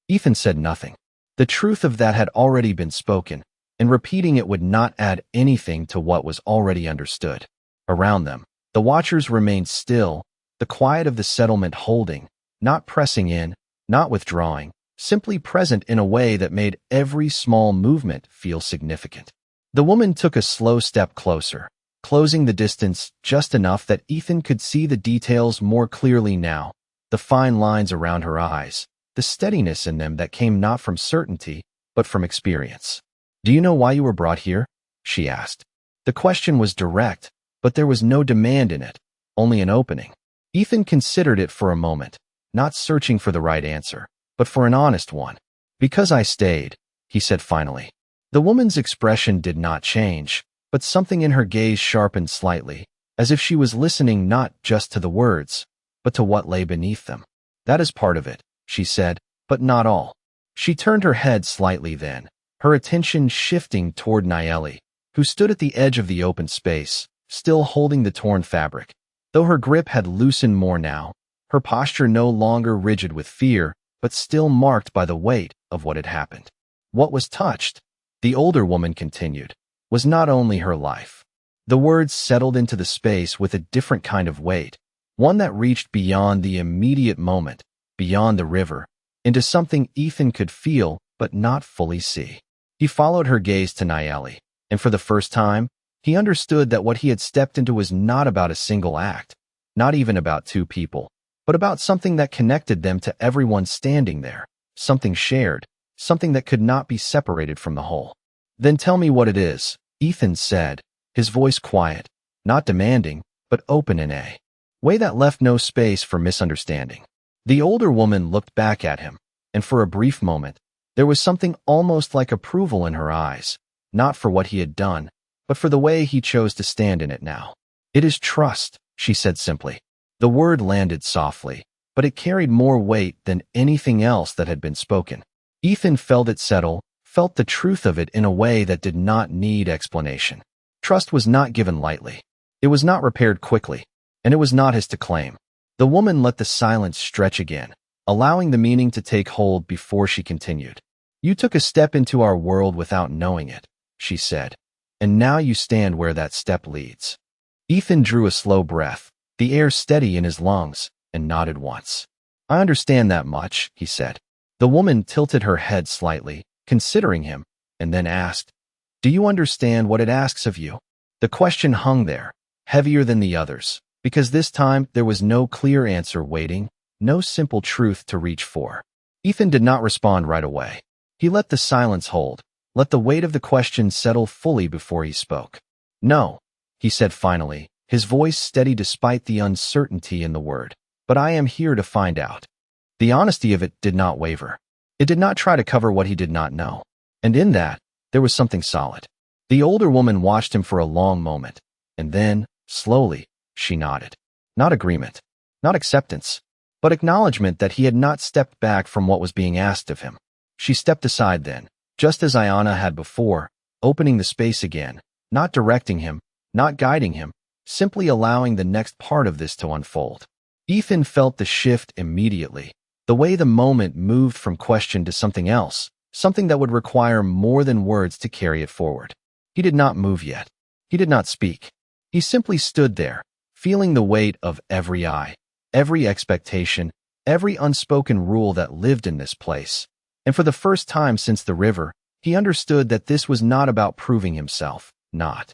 Ethan said nothing. The truth of that had already been spoken, and repeating it would not add anything to what was already understood. Around them, the watchers remained still, the quiet of the settlement holding, not pressing in, not withdrawing, simply present in a way that made every small movement feel significant. The woman took a slow step closer, closing the distance just enough that Ethan could see the details more clearly now, the fine lines around her eyes, the steadiness in them that came not from certainty, but from experience. "Do you know why you were brought here?" she asked. The question was direct, but there was no demand in it, only an opening. Ethan considered it for a moment, not searching for the right answer, but for an honest one. "Because I stayed," he said finally. The woman's expression did not change, but something in her gaze sharpened slightly, as if she was listening not just to the words, but to what lay beneath them. "That is part of it," she said, "but not all." She turned her head slightly then, her attention shifting toward Nayeli, who stood at the edge of the open space, still holding the torn fabric. Though her grip had loosened more now, her posture no longer rigid with fear, but still marked by the weight of what had happened. What was touched, the older woman continued, was not only her life. The words settled into the space with a different kind of weight, one that reached beyond the immediate moment, beyond the river, into something Ethan could feel but not fully see. He followed her gaze to Nayeli, and for the first time, he understood that what he had stepped into was not about a single act, not even about two people, but about something that connected them to everyone standing there, something shared, something that could not be separated from the whole. "Then tell me what it is," Ethan said, his voice quiet, not demanding, but open in a way that left no space for misunderstanding. The older woman looked back at him, and for a brief moment, there was something almost like approval in her eyes, not for what he had done, but for the way he chose to stand in it now. "It is trust," she said simply. The word landed softly, but it carried more weight than anything else that had been spoken. Ethan felt it settle, felt the truth of it in a way that did not need explanation. Trust was not given lightly. It was not repaired quickly, and it was not his to claim. The woman let the silence stretch again, allowing the meaning to take hold before she continued. "You took a step into our world without knowing it," she said, "and now you stand where that step leads." Ethan drew a slow breath, the air steady in his lungs, and nodded once. "I understand that much," he said. The woman tilted her head slightly, considering him, and then asked, "Do you understand what it asks of you?" The question hung there, heavier than the others, because this time there was no clear answer waiting, no simple truth to reach for. Ethan did not respond right away. He let the silence hold, let the weight of the question settle fully before he spoke. "No," he said finally, his voice steady despite the uncertainty in the word, "but I am here to find out." The honesty of it did not waver. It did not try to cover what he did not know. And in that, there was something solid. The older woman watched him for a long moment, and then, slowly, she nodded. Not agreement, not acceptance, but acknowledgement that he had not stepped back from what was being asked of him. She stepped aside then, just as Ayana had before, opening the space again, not directing him, not guiding him, simply allowing the next part of this to unfold. Ethan felt the shift immediately, the way the moment moved from question to something else, something that would require more than words to carry it forward. He did not move yet. He did not speak. He simply stood there, feeling the weight of every eye, every expectation, every unspoken rule that lived in this place. And for the first time since the river, he understood that this was not about proving himself, not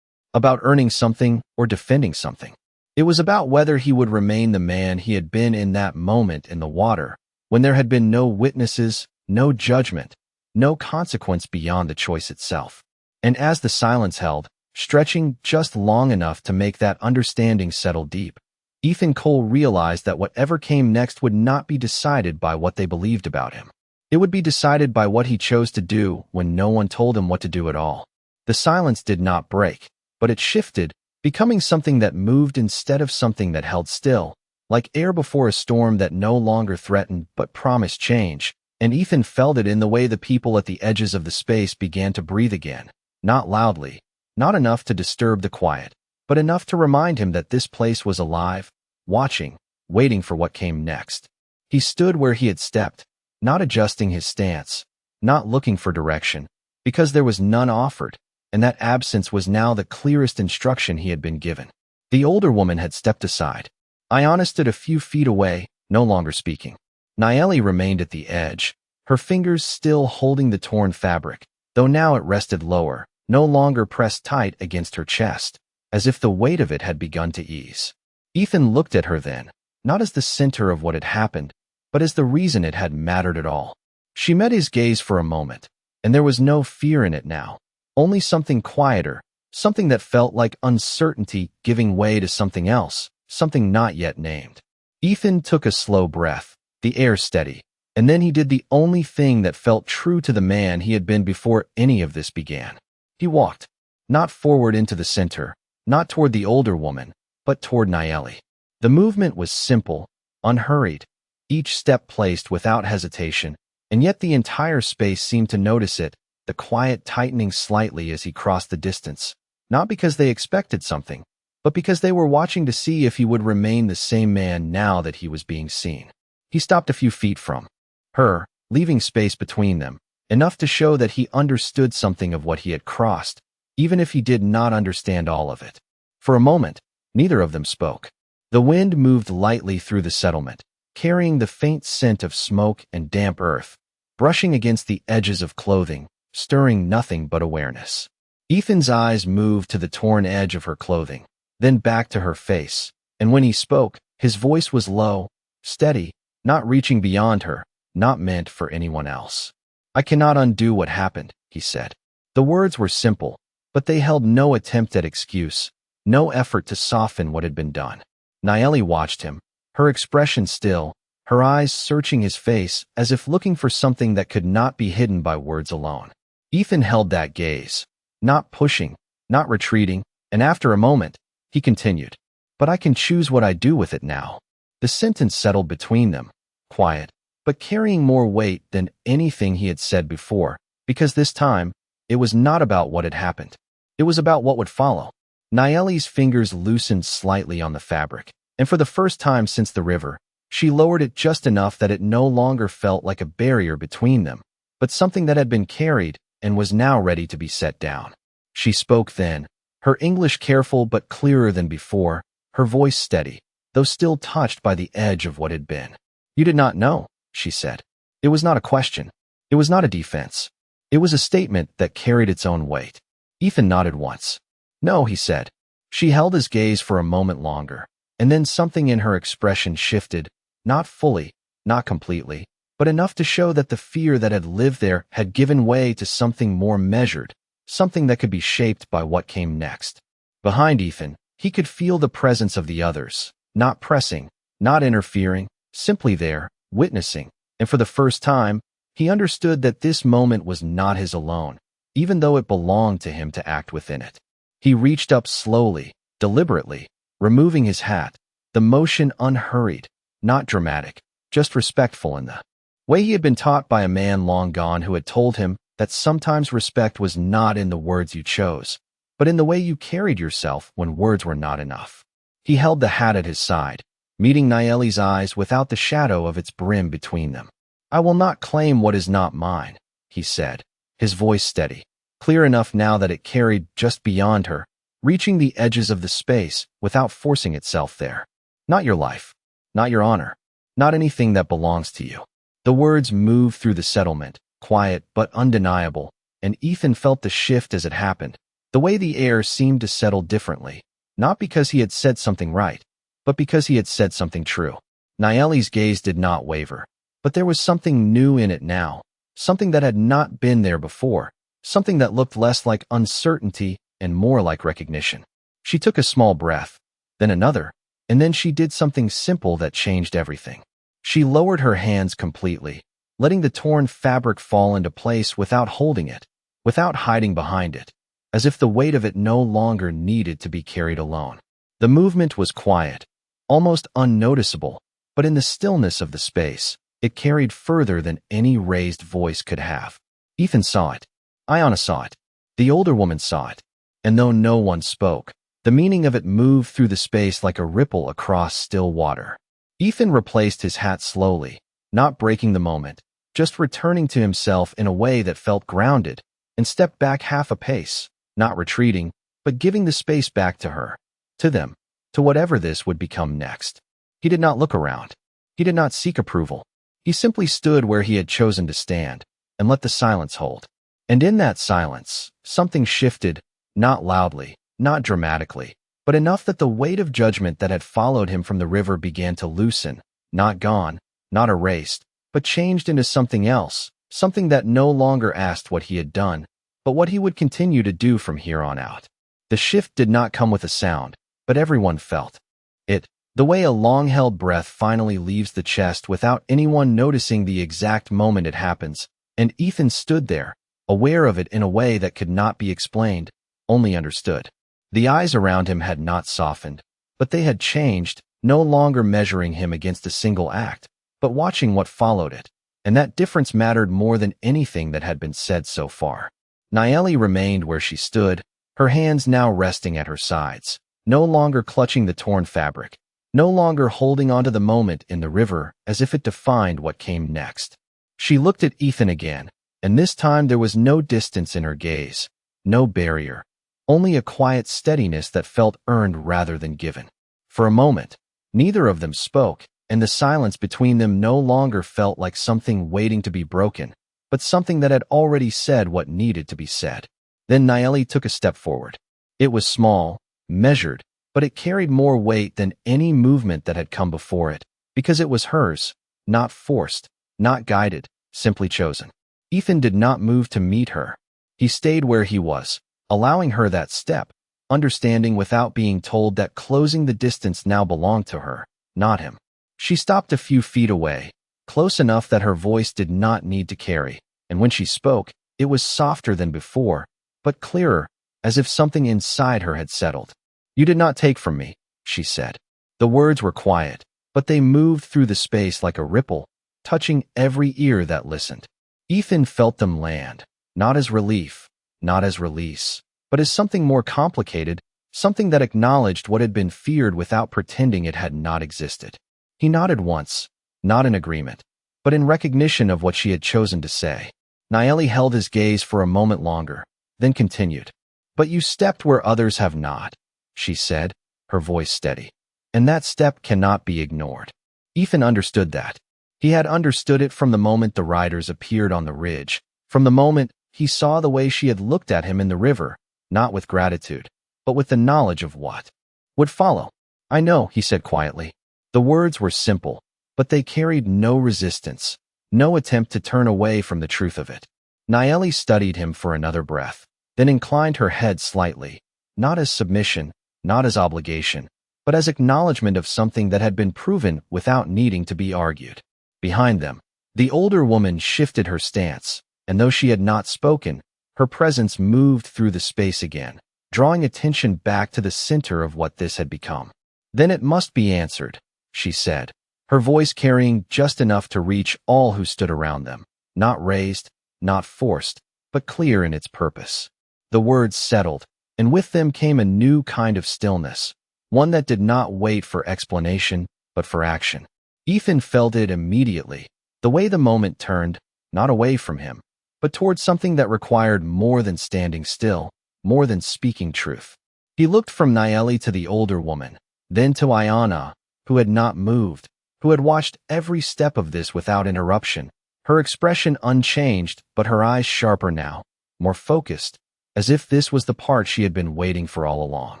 about earning something or defending something. It was about whether he would remain the man he had been in that moment in the water, when there had been no witnesses, no judgment, no consequence beyond the choice itself. And as the silence held, stretching just long enough to make that understanding settle deep, Ethan Cole realized that whatever came next would not be decided by what they believed about him. It would be decided by what he chose to do when no one told him what to do at all. The silence did not break, but it shifted, becoming something that moved instead of something that held still, like air before a storm that no longer threatened but promised change, and Ethan felt it in the way the people at the edges of the space began to breathe again, not loudly, not enough to disturb the quiet, but enough to remind him that this place was alive, watching, waiting for what came next. He stood where he had stepped, not adjusting his stance, not looking for direction, because there was none offered, and that absence was now the clearest instruction he had been given. The older woman had stepped aside. Ayana stood a few feet away, no longer speaking. Nayeli remained at the edge, her fingers still holding the torn fabric, though now it rested lower, no longer pressed tight against her chest, as if the weight of it had begun to ease. Ethan looked at her then, not as the center of what had happened, but as the reason it had mattered at all. She met his gaze for a moment, and there was no fear in it now, only something quieter, something that felt like uncertainty giving way to something else, something not yet named. Ethan took a slow breath, the air steady, and then he did the only thing that felt true to the man he had been before any of this began. He walked, not forward into the center, not toward the older woman, but toward Nayeli. The movement was simple, unhurried, each step placed without hesitation, and yet the entire space seemed to notice it, the quiet tightening slightly as he crossed the distance, not because they expected something, but because they were watching to see if he would remain the same man now that he was being seen. He stopped a few feet from her, leaving space between them, enough to show that he understood something of what he had crossed, even if he did not understand all of it. For a moment, neither of them spoke. The wind moved lightly through the settlement, carrying the faint scent of smoke and damp earth, brushing against the edges of clothing, stirring nothing but awareness. Ethan's eyes moved to the torn edge of her clothing, then back to her face, and when he spoke, his voice was low, steady, not reaching beyond her, not meant for anyone else. "I cannot undo what happened," he said. The words were simple, but they held no attempt at excuse, no effort to soften what had been done. Nayeli watched him, her expression still, her eyes searching his face as if looking for something that could not be hidden by words alone. Ethan held that gaze, not pushing, not retreating, and after a moment, he continued, "But I can choose what I do with it now." The sentence settled between them, quiet, but carrying more weight than anything he had said before, because this time, it was not about what had happened. It was about what would follow. Nayeli's fingers loosened slightly on the fabric, and for the first time since the river, she lowered it just enough that it no longer felt like a barrier between them, but something that had been carried and was now ready to be set down. She spoke then, her English careful but clearer than before, her voice steady, though still touched by the edge of what had been. "You did not know," she said. It was not a question. It was not a defense. It was a statement that carried its own weight. Ethan nodded once. "No," he said. She held his gaze for a moment longer, and then something in her expression shifted, not fully, not completely, but enough to show that the fear that had lived there had given way to something more measured, something that could be shaped by what came next. Behind Ethan, he could feel the presence of the others, not pressing, not interfering, simply there, witnessing, and for the first time, he understood that this moment was not his alone, even though it belonged to him to act within it. He reached up slowly, deliberately, removing his hat, the motion unhurried, not dramatic, just respectful in the way he had been taught by a man long gone who had told him that sometimes respect was not in the words you chose, but in the way you carried yourself when words were not enough. He held the hat at his side, meeting Nayeli's eyes without the shadow of its brim between them. "I will not claim what is not mine," he said, his voice steady, clear enough now that it carried just beyond her, reaching the edges of the space without forcing itself there. "Not your life, not your honor, not anything that belongs to you." The words moved through the settlement, quiet but undeniable, and Ethan felt the shift as it happened, the way the air seemed to settle differently, not because he had said something right, but because he had said something true. Nayeli's gaze did not waver, but there was something new in it now, something that had not been there before, something that looked less like uncertainty and more like recognition. She took a small breath, then another, and then she did something simple that changed everything. She lowered her hands completely, letting the torn fabric fall into place without holding it, without hiding behind it, as if the weight of it no longer needed to be carried alone. The movement was quiet, almost unnoticeable, but in the stillness of the space, it carried further than any raised voice could have. Ethan saw it. Iona saw it. The older woman saw it. And though no one spoke, the meaning of it moved through the space like a ripple across still water. Ethan replaced his hat slowly, not breaking the moment, just returning to himself in a way that felt grounded, and stepped back half a pace, not retreating, but giving the space back to her, to them, to whatever this would become next. He did not look around. He did not seek approval. He simply stood where he had chosen to stand, and let the silence hold. And in that silence, something shifted, not loudly, not dramatically, but enough that the weight of judgment that had followed him from the river began to loosen, not gone, not erased, but changed into something else, something that no longer asked what he had done, but what he would continue to do from here on out. The shift did not come with a sound, but everyone felt it, the way a long-held breath finally leaves the chest without anyone noticing the exact moment it happens, and Ethan stood there, aware of it in a way that could not be explained, only understood. The eyes around him had not softened, but they had changed, no longer measuring him against a single act, but watching what followed it, and that difference mattered more than anything that had been said so far. Nayeli remained where she stood, her hands now resting at her sides, no longer clutching the torn fabric, no longer holding onto the moment in the river as if it defined what came next. She looked at Ethan again, and this time there was no distance in her gaze, no barrier, only a quiet steadiness that felt earned rather than given. For a moment, neither of them spoke, and the silence between them no longer felt like something waiting to be broken, but something that had already said what needed to be said. Then Naeli took a step forward. It was small, measured, but it carried more weight than any movement that had come before it, because it was hers, not forced, not guided, simply chosen. Ethan did not move to meet her. He stayed where he was, allowing her that step, understanding without being told that closing the distance now belonged to her, not him. She stopped a few feet away, close enough that her voice did not need to carry, and when she spoke, it was softer than before, but clearer, as if something inside her had settled. "You did not take from me," she said. The words were quiet, but they moved through the space like a ripple, touching every ear that listened. Ethan felt them land, not as relief, not as release, but as something more complicated, something that acknowledged what had been feared without pretending it had not existed. He nodded once, not in agreement, but in recognition of what she had chosen to say. Naeli held his gaze for a moment longer, then continued. "But you stepped where others have not," she said, her voice steady. "And that step cannot be ignored." Ethan understood that. He had understood it from the moment the riders appeared on the ridge, from the moment he saw the way she had looked at him in the river, not with gratitude, but with the knowledge of what would follow. "I know," he said quietly. The words were simple, but they carried no resistance, no attempt to turn away from the truth of it. Naeli studied him for another breath, then inclined her head slightly, not as submission, not as obligation, but as acknowledgement of something that had been proven without needing to be argued. Behind them, the older woman shifted her stance, and though she had not spoken, her presence moved through the space again, drawing attention back to the center of what this had become. "Then it must be answered," she said, her voice carrying just enough to reach all who stood around them, not raised, not forced, but clear in its purpose. The words settled, and with them came a new kind of stillness, one that did not wait for explanation, but for action. Ethan felt it immediately, the way the moment turned, not away from him, but towards something that required more than standing still, more than speaking truth. He looked from Naeli to the older woman, then to Ayana, who had not moved, who had watched every step of this without interruption, her expression unchanged, but her eyes sharper now, more focused, as if this was the part she had been waiting for all along.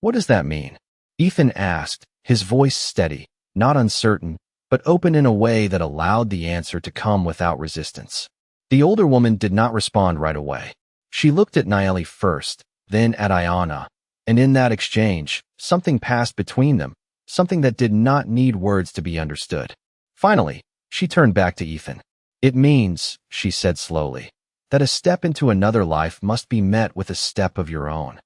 "What does that mean?" Ethan asked, his voice steady, not uncertain, but open in a way that allowed the answer to come without resistance. The older woman did not respond right away. She looked at Naeli first, then at Ayana, and in that exchange, something passed between them, something that did not need words to be understood. Finally, she turned back to Ethan. "It means," she said slowly, "that a step into another life must be met with a step of your own."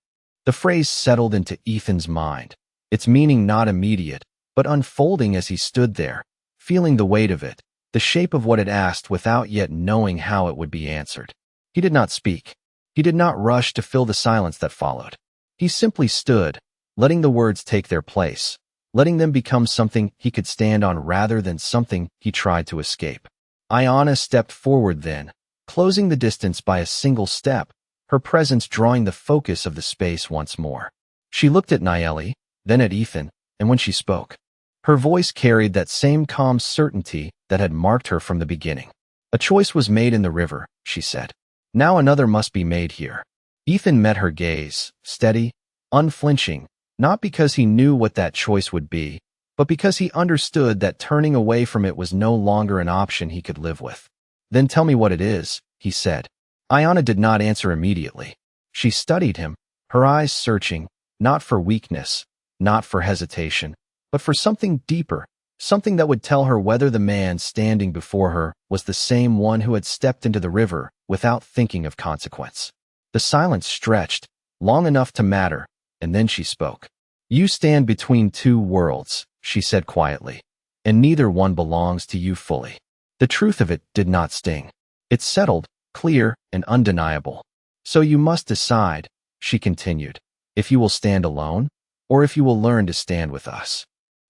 The phrase settled into Ethan's mind, its meaning not immediate, but unfolding as he stood there, feeling the weight of it, the shape of what it asked without yet knowing how it would be answered. He did not speak. He did not rush to fill the silence that followed. He simply stood, letting the words take their place, letting them become something he could stand on rather than something he tried to escape. Ayana stepped forward then, closing the distance by a single step, her presence drawing the focus of the space once more. She looked at Naeli, then at Ethan, and when she spoke, her voice carried that same calm certainty that had marked her from the beginning. "A choice was made in the river," she said. "Now another must be made here." Ethan met her gaze, steady, unflinching, not because he knew what that choice would be, but because he understood that turning away from it was no longer an option he could live with. "Then tell me what it is," he said. Ayana did not answer immediately. She studied him, her eyes searching, not for weakness, not for hesitation, but for something deeper, something that would tell her whether the man standing before her was the same one who had stepped into the river without thinking of consequence. The silence stretched, long enough to matter, and then she spoke. "You stand between two worlds," she said quietly, "and neither one belongs to you fully." The truth of it did not sting. It settled, clear and undeniable. "So you must decide," she continued, "if you will stand alone, or if you will learn to stand with us."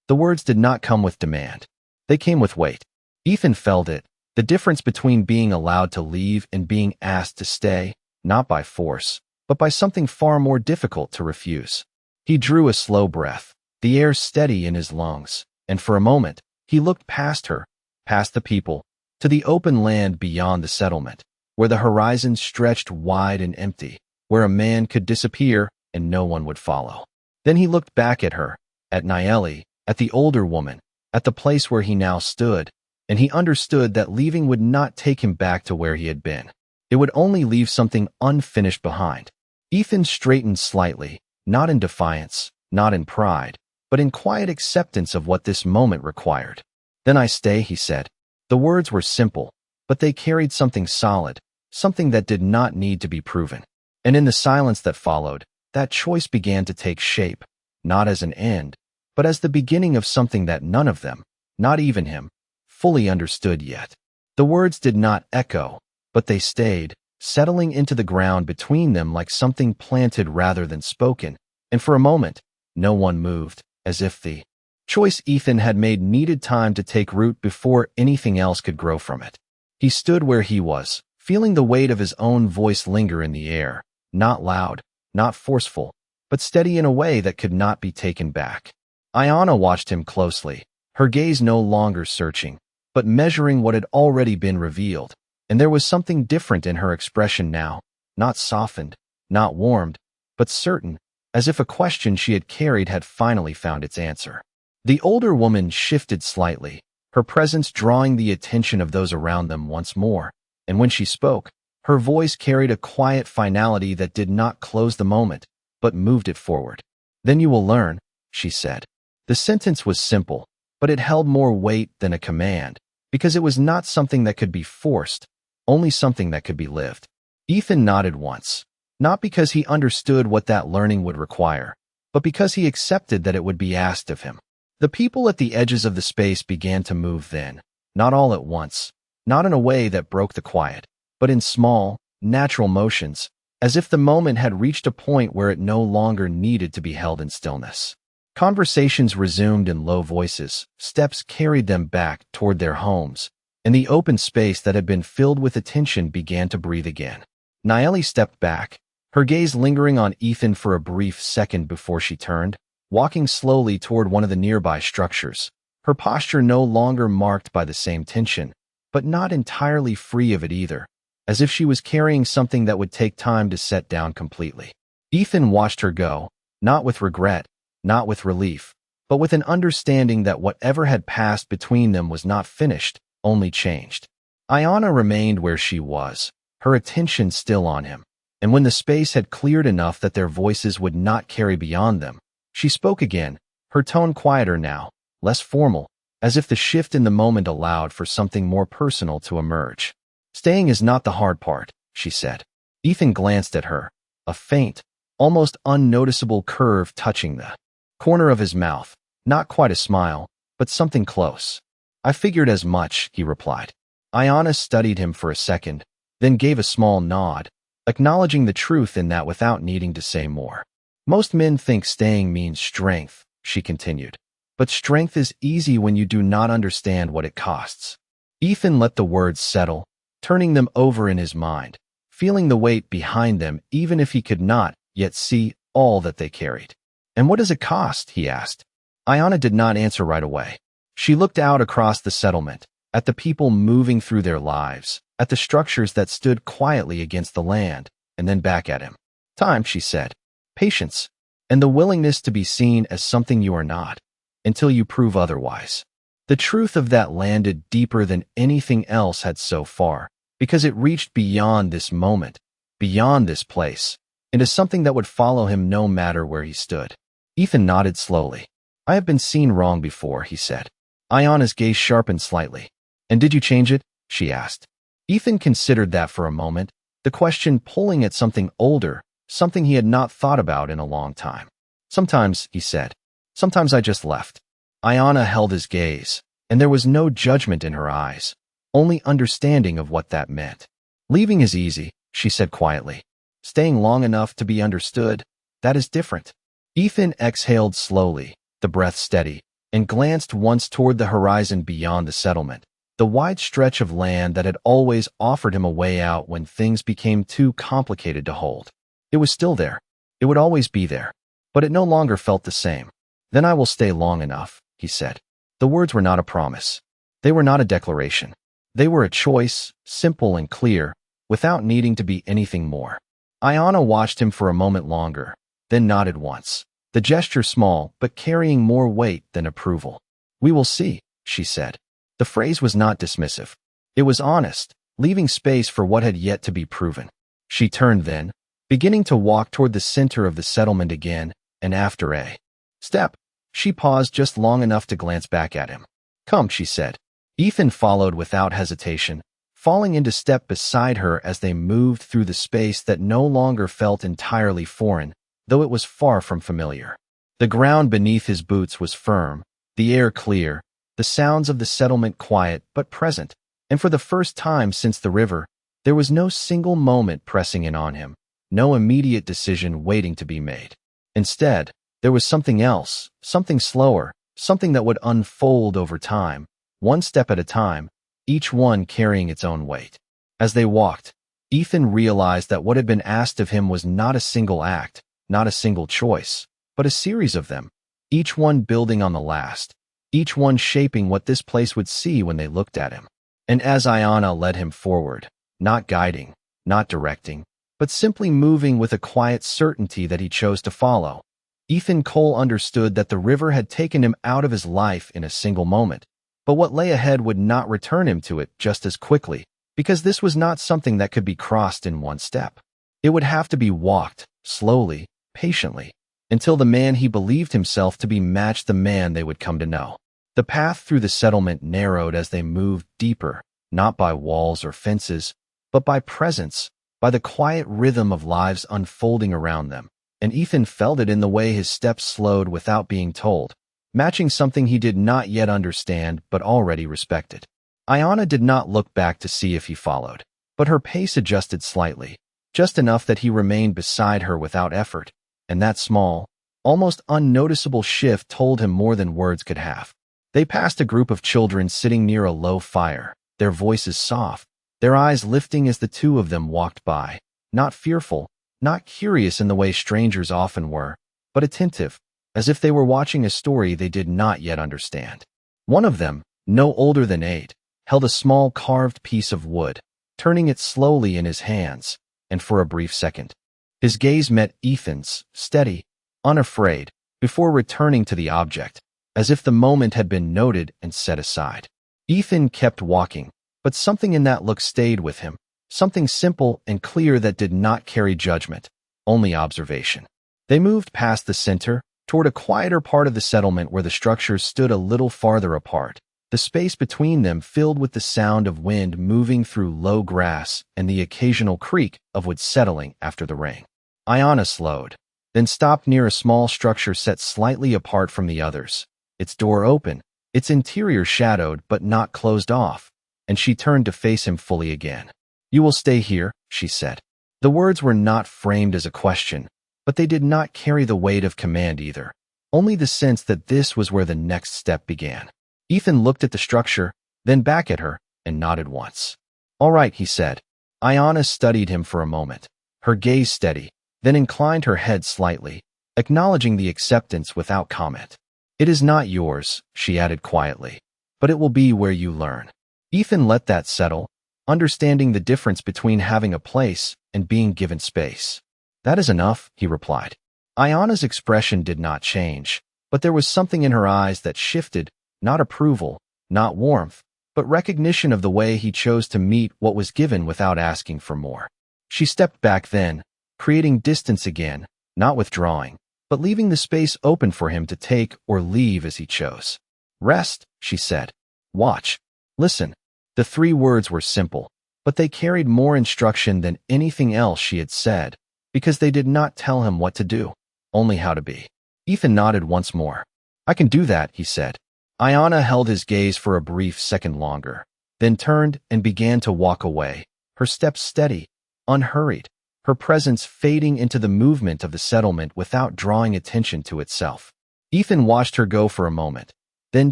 The words did not come with demand. They came with weight. Ethan felt it, the difference between being allowed to leave and being asked to stay, not by force, but by something far more difficult to refuse. He drew a slow breath, the air steady in his lungs, and for a moment, he looked past her, past the people, to the open land beyond the settlement, where the horizon stretched wide and empty, where a man could disappear and no one would follow. Then he looked back at her, at Nayeli, at the older woman, at the place where he now stood, and he understood that leaving would not take him back to where he had been. It would only leave something unfinished behind. Ethan straightened slightly, not in defiance, not in pride, but in quiet acceptance of what this moment required. "Then I stay," he said. The words were simple, but they carried something solid, something that did not need to be proven. And in the silence that followed, that choice began to take shape, not as an end, but as the beginning of something that none of them, not even him, fully understood yet. The words did not echo, but they stayed, settling into the ground between them like something planted rather than spoken, and for a moment, no one moved, as if the choice Ethan had made needed time to take root before anything else could grow from it. He stood where he was, feeling the weight of his own voice linger in the air, not loud, not forceful, but steady in a way that could not be taken back. Ayanna watched him closely, her gaze no longer searching, but measuring what had already been revealed, and there was something different in her expression now, not softened, not warmed, but certain, as if a question she had carried had finally found its answer. The older woman shifted slightly, her presence drawing the attention of those around them once more, and when she spoke, her voice carried a quiet finality that did not close the moment, but moved it forward. "Then you will learn," she said. The sentence was simple, but it held more weight than a command, because it was not something that could be forced, only something that could be lived. Ethan nodded once, not because he understood what that learning would require, but because he accepted that it would be asked of him. The people at the edges of the space began to move then, not all at once, not in a way that broke the quiet, but in small, natural motions, as if the moment had reached a point where it no longer needed to be held in stillness. Conversations resumed in low voices, steps carried them back toward their homes, and the open space that had been filled with attention began to breathe again. Nayeli stepped back, her gaze lingering on Ethan for a brief second before she turned, walking slowly toward one of the nearby structures, her posture no longer marked by the same tension, but not entirely free of it either, as if she was carrying something that would take time to set down completely. Ethan watched her go, not with regret, not with relief, but with an understanding that whatever had passed between them was not finished, only changed. Ayanna remained where she was, her attention still on him, and when the space had cleared enough that their voices would not carry beyond them, she spoke again, her tone quieter now, less formal, as if the shift in the moment allowed for something more personal to emerge. "Staying is not the hard part," she said. Ethan glanced at her, a faint, almost unnoticeable curve touching the corner of his mouth, not quite a smile, but something close. "I figured as much," he replied. Ayanna studied him for a second, then gave a small nod, acknowledging the truth in that without needing to say more. "Most men think staying means strength," she continued, "but strength is easy when you do not understand what it costs." Ethan let the words settle, turning them over in his mind, feeling the weight behind them even if he could not yet see all that they carried. "And what does it cost?" he asked. Ayanna did not answer right away. She looked out across the settlement, at the people moving through their lives, at the structures that stood quietly against the land, and then back at him. "Time," she said. "Patience, and the willingness to be seen as something you are not, until you prove otherwise." The truth of that landed deeper than anything else had so far, because it reached beyond this moment, beyond this place, into something that would follow him no matter where he stood. Ethan nodded slowly. "I have been seen wrong before," he said. Ayanna's gaze sharpened slightly. "And did you change it?" she asked. Ethan considered that for a moment, the question pulling at something older, something he had not thought about in a long time. "Sometimes," he said. "Sometimes I just left." Ayanna held his gaze, and there was no judgment in her eyes, only understanding of what that meant. "Leaving is easy," she said quietly. "Staying long enough to be understood, that is different." Ethan exhaled slowly, the breath steady, and glanced once toward the horizon beyond the settlement, the wide stretch of land that had always offered him a way out when things became too complicated to hold. It was still there. It would always be there. But it no longer felt the same. "Then I will stay long enough," he said. The words were not a promise. They were not a declaration. They were a choice, simple and clear, without needing to be anything more. Ayanna watched him for a moment longer, then nodded once, the gesture small but carrying more weight than approval. "We will see," she said. The phrase was not dismissive. It was honest, leaving space for what had yet to be proven. She turned then, beginning to walk toward the center of the settlement again, and after a step, she paused just long enough to glance back at him. "Come," she said. Ethan followed without hesitation, falling into step beside her as they moved through the space that no longer felt entirely foreign, though it was far from familiar. The ground beneath his boots was firm, the air clear, the sounds of the settlement quiet but present, and for the first time since the river, there was no single moment pressing in on him, no immediate decision waiting to be made. Instead, there was something else, something slower, something that would unfold over time, one step at a time, each one carrying its own weight. As they walked, Ethan realized that what had been asked of him was not a single act, not a single choice, but a series of them, each one building on the last, each one shaping what this place would see when they looked at him. And as Ayanna led him forward, not guiding, not directing, but simply moving with a quiet certainty that he chose to follow, Ethan Cole understood that the river had taken him out of his life in a single moment, but what lay ahead would not return him to it just as quickly, because this was not something that could be crossed in one step. It would have to be walked, slowly, patiently, until the man he believed himself to be matched the man they would come to know. The path through the settlement narrowed as they moved deeper, not by walls or fences, but by presence, by the quiet rhythm of lives unfolding around them, and Ethan felt it in the way his steps slowed without being told, matching something he did not yet understand but already respected. Ayanna did not look back to see if he followed, but her pace adjusted slightly, just enough that he remained beside her without effort, and that small, almost unnoticeable shift told him more than words could have. They passed a group of children sitting near a low fire, their voices soft, their eyes lifting as the two of them walked by, not fearful, not curious in the way strangers often were, but attentive, as if they were watching a story they did not yet understand. One of them, no older than 8, held a small carved piece of wood, turning it slowly in his hands, and for a brief second, his gaze met Ethan's, steady, unafraid, before returning to the object, as if the moment had been noted and set aside. Ethan kept walking, but something in that look stayed with him, something simple and clear that did not carry judgment, only observation. They moved past the center, toward a quieter part of the settlement where the structures stood a little farther apart, the space between them filled with the sound of wind moving through low grass and the occasional creak of wood settling after the rain. Ayanna slowed, then stopped near a small structure set slightly apart from the others, its door open, its interior shadowed but not closed off, and she turned to face him fully again. "You will stay here," she said. The words were not framed as a question, but they did not carry the weight of command either, only the sense that this was where the next step began. Ethan looked at the structure, then back at her, and nodded once. "All right," he said. Ayanna studied him for a moment, her gaze steady, then inclined her head slightly, acknowledging the acceptance without comment. "It is not yours," she added quietly, "but it will be where you learn." Ethan let that settle, understanding the difference between having a place and being given space. "That is enough," he replied. Ayanna's expression did not change, but there was something in her eyes that shifted, not approval, not warmth, but recognition of the way he chose to meet what was given without asking for more. She stepped back then, creating distance again, not withdrawing, but leaving the space open for him to take or leave as he chose. "Rest," she said. "Watch. Listen." The 3 words were simple, but they carried more instruction than anything else she had said, because they did not tell him what to do, only how to be. Ethan nodded once more. "I can do that," he said. Ayanna held his gaze for a brief second longer, then turned and began to walk away, her steps steady, unhurried, her presence fading into the movement of the settlement without drawing attention to itself. Ethan watched her go for a moment, then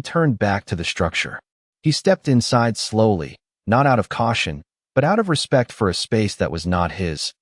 turned back to the structure. He stepped inside slowly, not out of caution, but out of respect for a space that was not his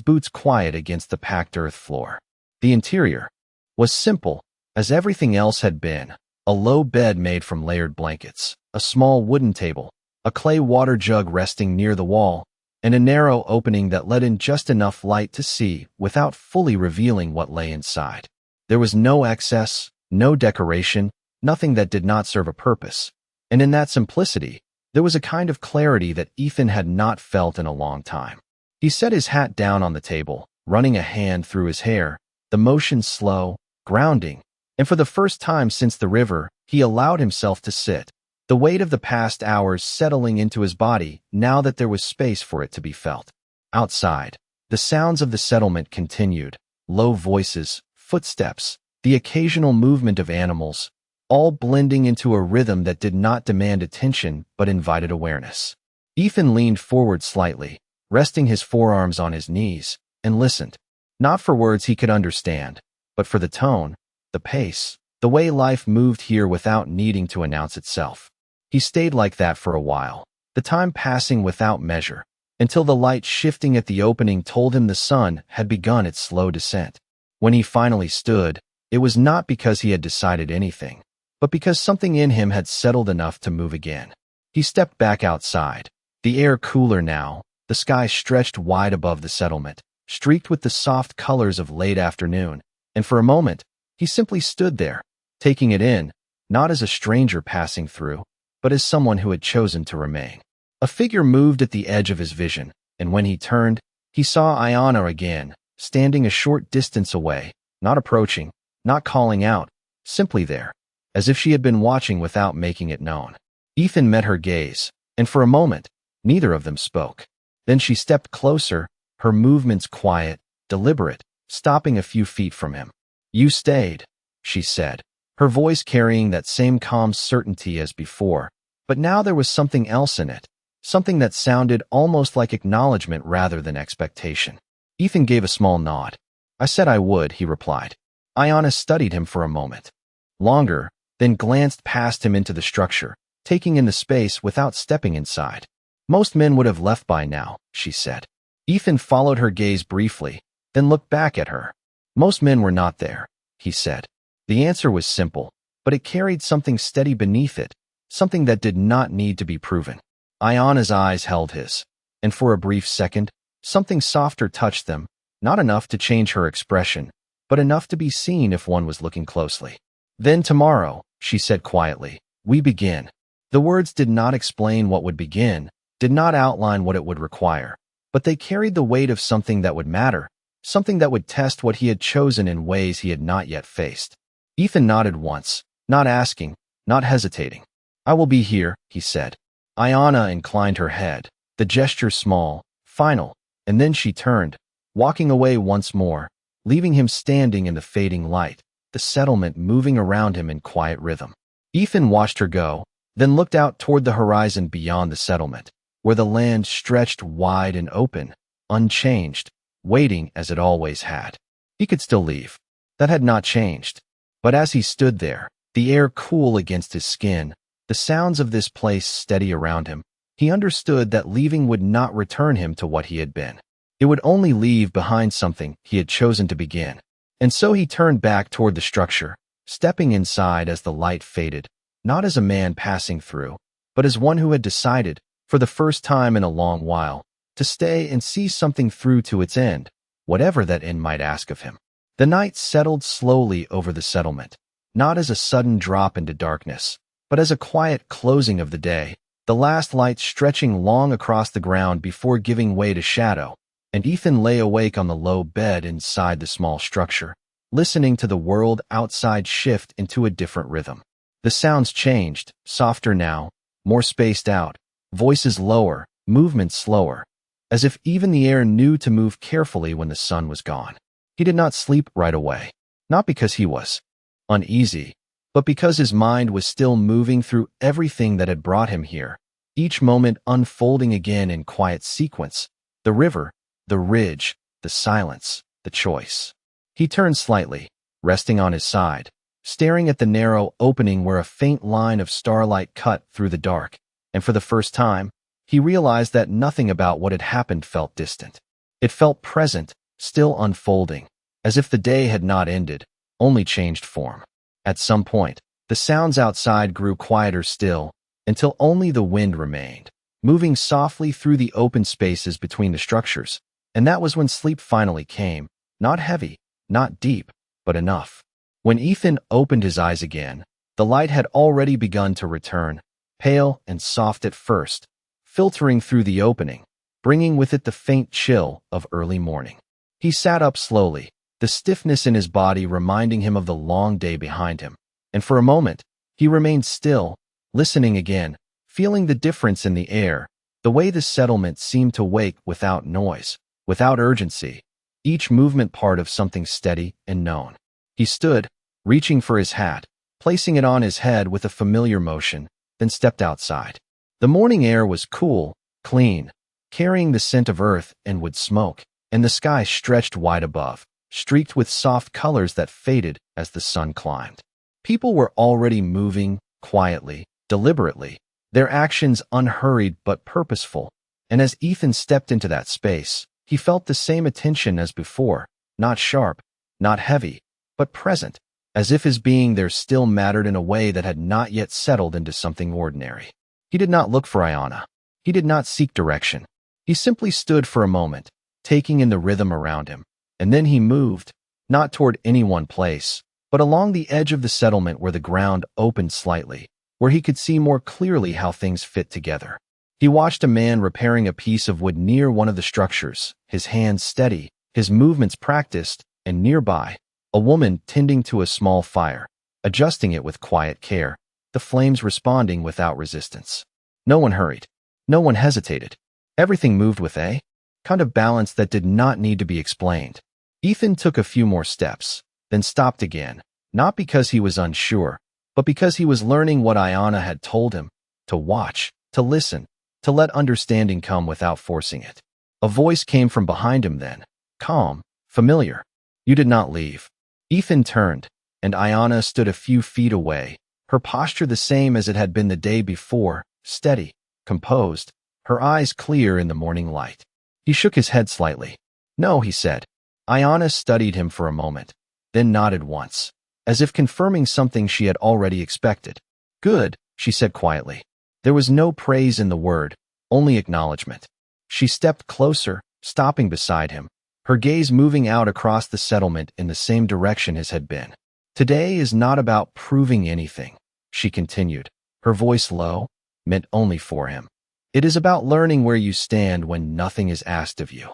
boots quiet against the packed earth floor. The interior was simple, as everything else had been: a low bed made from layered blankets, a small wooden table, a clay water jug resting near the wall, and a narrow opening that let in just enough light to see without fully revealing what lay inside. There was no excess, no decoration, nothing that did not serve a purpose, and in that simplicity, there was a kind of clarity that Ethan had not felt in a long time. He set his hat down on the table, running a hand through his hair, the motion slow, grounding, and for the first time since the river, he allowed himself to sit, the weight of the past hours settling into his body now that there was space for it to be felt. Outside, the sounds of the settlement continued: low voices, footsteps, the occasional movement of animals, all blending into a rhythm that did not demand attention but invited awareness. Ethan leaned forward slightly, resting his forearms on his knees, and listened, not for words he could understand, but for the tone, the pace, the way life moved here without needing to announce itself. He stayed like that for a while, the time passing without measure, until the light shifting at the opening told him the sun had begun its slow descent. When he finally stood, it was not because he had decided anything, but because something in him had settled enough to move again. He stepped back outside, the air cooler now, the sky stretched wide above the settlement, streaked with the soft colors of late afternoon, and for a moment, he simply stood there, taking it in, not as a stranger passing through, but as someone who had chosen to remain. A figure moved at the edge of his vision, and when he turned, he saw Ayana again, standing a short distance away, not approaching, not calling out, simply there, as if she had been watching without making it known. Ethan met her gaze, and for a moment, neither of them spoke. Then she stepped closer, her movements quiet, deliberate, stopping a few feet from him. "You stayed," she said, her voice carrying that same calm certainty as before, but now there was something else in it, something that sounded almost like acknowledgement rather than expectation. Ethan gave a small nod. "I said I would," he replied. Ayana studied him for a moment. Longer, then glanced past him into the structure, taking in the space without stepping inside. "Most men would have left by now," she said. Ethan followed her gaze briefly, then looked back at her. "Most men were not there," he said. The answer was simple, but it carried something steady beneath it, something that did not need to be proven. Ayana's eyes held his, and for a brief second, something softer touched them, not enough to change her expression, but enough to be seen if one was looking closely. "Then tomorrow," she said quietly, "we begin." The words did not explain what would begin, did not outline what it would require, but they carried the weight of something that would matter, something that would test what he had chosen in ways he had not yet faced. Ethan nodded once, not asking, not hesitating. "I will be here," he said. Ayana inclined her head, the gesture small, final, and then she turned, walking away once more, leaving him standing in the fading light, the settlement moving around him in quiet rhythm. Ethan watched her go, then looked out toward the horizon beyond the settlement, where the land stretched wide and open, unchanged, waiting as it always had. He could still leave. That had not changed. But as he stood there, the air cool against his skin, the sounds of this place steady around him, he understood that leaving would not return him to what he had been. It would only leave behind something he had chosen to begin. And so he turned back toward the structure, stepping inside as the light faded, not as a man passing through, but as one who had decided, for the first time in a long while, to stay and see something through to its end, whatever that end might ask of him. The night settled slowly over the settlement, not as a sudden drop into darkness, but as a quiet closing of the day, the last light stretching long across the ground before giving way to shadow, and Ethan lay awake on the low bed inside the small structure, listening to the world outside shift into a different rhythm. The sounds changed, softer now, more spaced out, voices lower, movements slower, as if even the air knew to move carefully when the sun was gone. He did not sleep right away, not because he was uneasy, but because his mind was still moving through everything that had brought him here, each moment unfolding again in quiet sequence: the river, the ridge, the silence, the choice. He turned slightly, resting on his side, staring at the narrow opening where a faint line of starlight cut through the dark, and for the first time, he realized that nothing about what had happened felt distant. It felt present, still unfolding, as if the day had not ended, only changed form. At some point, the sounds outside grew quieter still, until only the wind remained, moving softly through the open spaces between the structures, and that was when sleep finally came, not heavy, not deep, but enough. When Ethan opened his eyes again, the light had already begun to return, pale and soft at first, filtering through the opening, bringing with it the faint chill of early morning. He sat up slowly, the stiffness in his body reminding him of the long day behind him, and for a moment, he remained still, listening again, feeling the difference in the air, the way the settlement seemed to wake without noise, without urgency, each movement part of something steady and known. He stood, reaching for his hat, placing it on his head with a familiar motion, then stepped outside. The morning air was cool, clean, carrying the scent of earth and wood smoke, and the sky stretched wide above, streaked with soft colors that faded as the sun climbed. People were already moving, quietly, deliberately, their actions unhurried but purposeful, and as Ethan stepped into that space, he felt the same attention as before, not sharp, not heavy, but present, as if his being there still mattered in a way that had not yet settled into something ordinary. He did not look for Ayanna. He did not seek direction. He simply stood for a moment, taking in the rhythm around him, and then he moved, not toward any one place, but along the edge of the settlement where the ground opened slightly, where he could see more clearly how things fit together. He watched a man repairing a piece of wood near one of the structures, his hands steady, his movements practiced, and nearby, a woman tending to a small fire, adjusting it with quiet care, the flames responding without resistance. No one hurried. No one hesitated. Everything moved with a kind of balance that did not need to be explained. Ethan took a few more steps, then stopped again, not because he was unsure, but because he was learning what Ayanna had told him, to watch, to listen, to let understanding come without forcing it. A voice came from behind him then, calm, familiar. You did not leave. Ethan turned, and Ayanna stood a few feet away, her posture the same as it had been the day before, steady, composed, her eyes clear in the morning light. He shook his head slightly. No, he said. Ayanna studied him for a moment, then nodded once, as if confirming something she had already expected. Good, she said quietly. There was no praise in the word, only acknowledgement. She stepped closer, stopping beside him, her gaze moving out across the settlement in the same direction his had been. Today is not about proving anything, she continued, her voice low, meant only for him. It is about learning where you stand when nothing is asked of you.